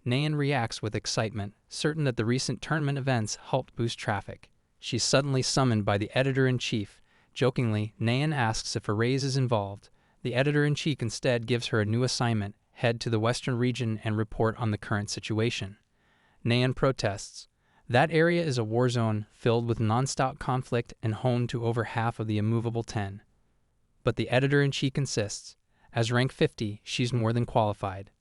Speaker 1: Nayan reacts with excitement, certain that the recent tournament events helped boost traffic. She's suddenly summoned by the editor-in-chief. Jokingly, Nayan asks if a raise is involved. The editor-in-chief instead gives her a new assignment: head to the western region and report on the current situation. Nayan protests. That area is a war zone filled with non-stop conflict and home to over half of the immovable 10. But the editor-in-chief insists. As rank 50, she's more than qualified.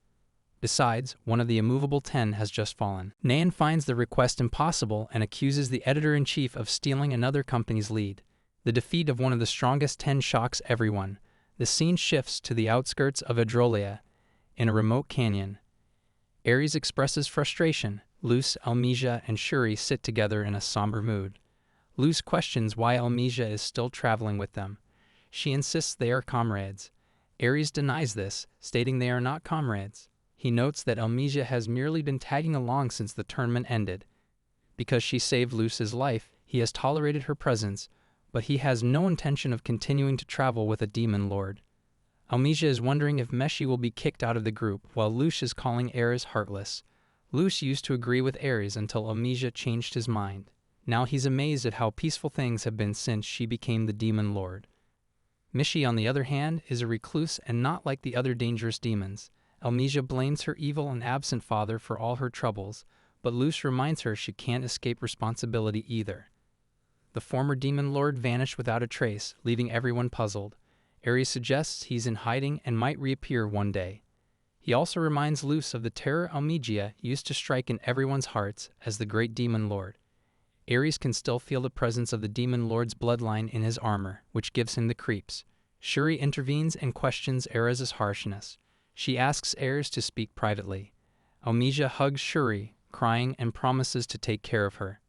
Speaker 1: Besides, one of the immovable 10 has just fallen. Nayan finds the request impossible and accuses the editor-in-chief of stealing another company's lead. The defeat of one of the strongest 10 shocks everyone. The scene shifts to the outskirts of Adrolia, in a remote canyon. Ares expresses frustration. Luce, Elmesia, and Shuri sit together in a somber mood. Luce questions why Elmesia is still traveling with them. She insists they are comrades. Ares denies this, stating they are not comrades. He notes that Elmesia has merely been tagging along since the tournament ended. Because she saved Luce's life, he has tolerated her presence, but he has no intention of continuing to travel with a demon lord. Elmesia is wondering if Meshi will be kicked out of the group, while Luce is calling Ares heartless. Luce used to agree with Ares until Elmesia changed his mind. Now he's amazed at how peaceful things have been since she became the demon lord. Meshi, on the other hand, is a recluse and not like the other dangerous demons. Elmesia blames her evil and absent father for all her troubles, but Luce reminds her she can't escape responsibility either. The former demon lord vanished without a trace, leaving everyone puzzled. Ares suggests he's in hiding and might reappear one day. He also reminds Luce of the terror Almegia used to strike in everyone's hearts as the great demon lord. Ares can still feel the presence of the demon lord's bloodline in his armor, which gives him the creeps. Shuri intervenes and questions Ares' harshness. She asks Ares to speak privately. Almegia hugs Shuri, crying, and promises to take care of her.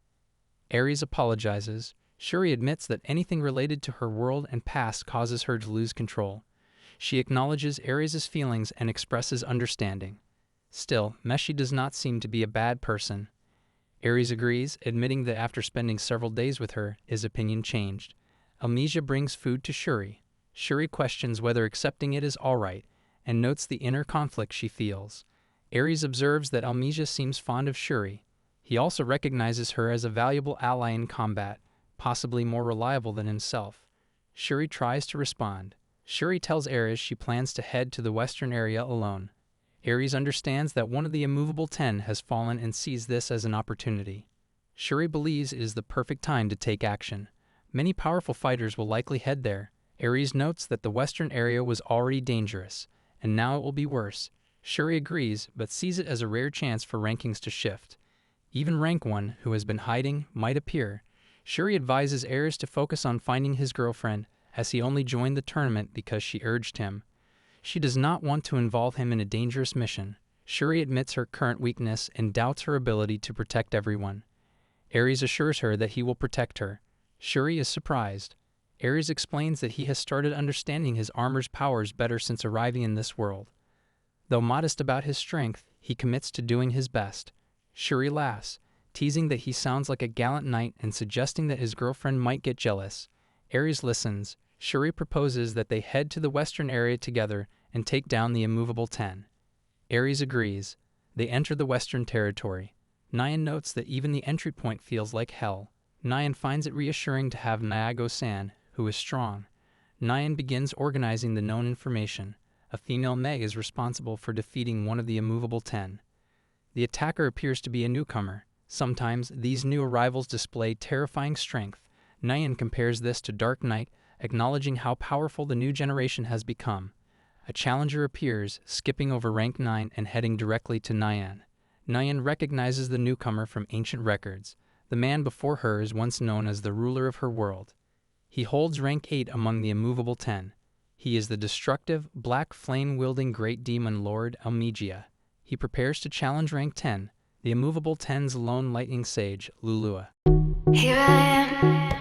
Speaker 1: Ares apologizes. Shuri admits that anything related to her world and past causes her to lose control. She acknowledges Ares' feelings and expresses understanding. Still, Meshi does not seem to be a bad person. Ares agrees, admitting that after spending several days with her, his opinion changed. Almegia brings food to Shuri. Shuri questions whether accepting it is alright, and notes the inner conflict she feels. Ares observes that Almegia seems fond of Shuri. He also recognizes her as a valuable ally in combat, possibly more reliable than himself. Shuri tries to respond. Shuri tells Ares she plans to head to the western area alone. Ares understands that one of the immovable 10 has fallen and sees this as an opportunity. Shuri believes it is the perfect time to take action. Many powerful fighters will likely head there. Ares notes that the western area was already dangerous, and now it will be worse. Shuri agrees, but sees it as a rare chance for rankings to shift. Even Rank 1, who has been hiding, might appear. Shuri advises Ares to focus on finding his girlfriend, as he only joined the tournament because she urged him. She does not want to involve him in a dangerous mission. Shuri admits her current weakness and doubts her ability to protect everyone. Ares assures her that he will protect her. Shuri is surprised. Ares explains that he has started understanding his armor's powers better since arriving in this world. Though modest about his strength, he commits to doing his best. Shuri laughs, teasing that he sounds like a gallant knight and suggesting that his girlfriend might get jealous. Ares listens. Shuri proposes that they head to the western area together and take down the immovable 10. Ares agrees. They enter the western territory. Nyan notes that even the entry point feels like hell. Nyan finds it reassuring to have Nyago-san, who is strong. Nyan begins organizing the known information. A female Meg is responsible for defeating one of the immovable 10. The attacker appears to be a newcomer. Sometimes these new arrivals display terrifying strength. Nyan compares this to Dark Knight, acknowledging how powerful the new generation has become. A challenger appears, skipping over rank 9 and heading directly to Nyan. Nyan recognizes the newcomer from ancient records. The man before her is once known as the ruler of her world. He holds rank 8 among the immovable 10. He is the destructive, black flame-wielding great demon lord Almegia. He prepares to challenge rank 10, the immovable 10's lone lightning sage, Lulua.
Speaker 2: Here I am.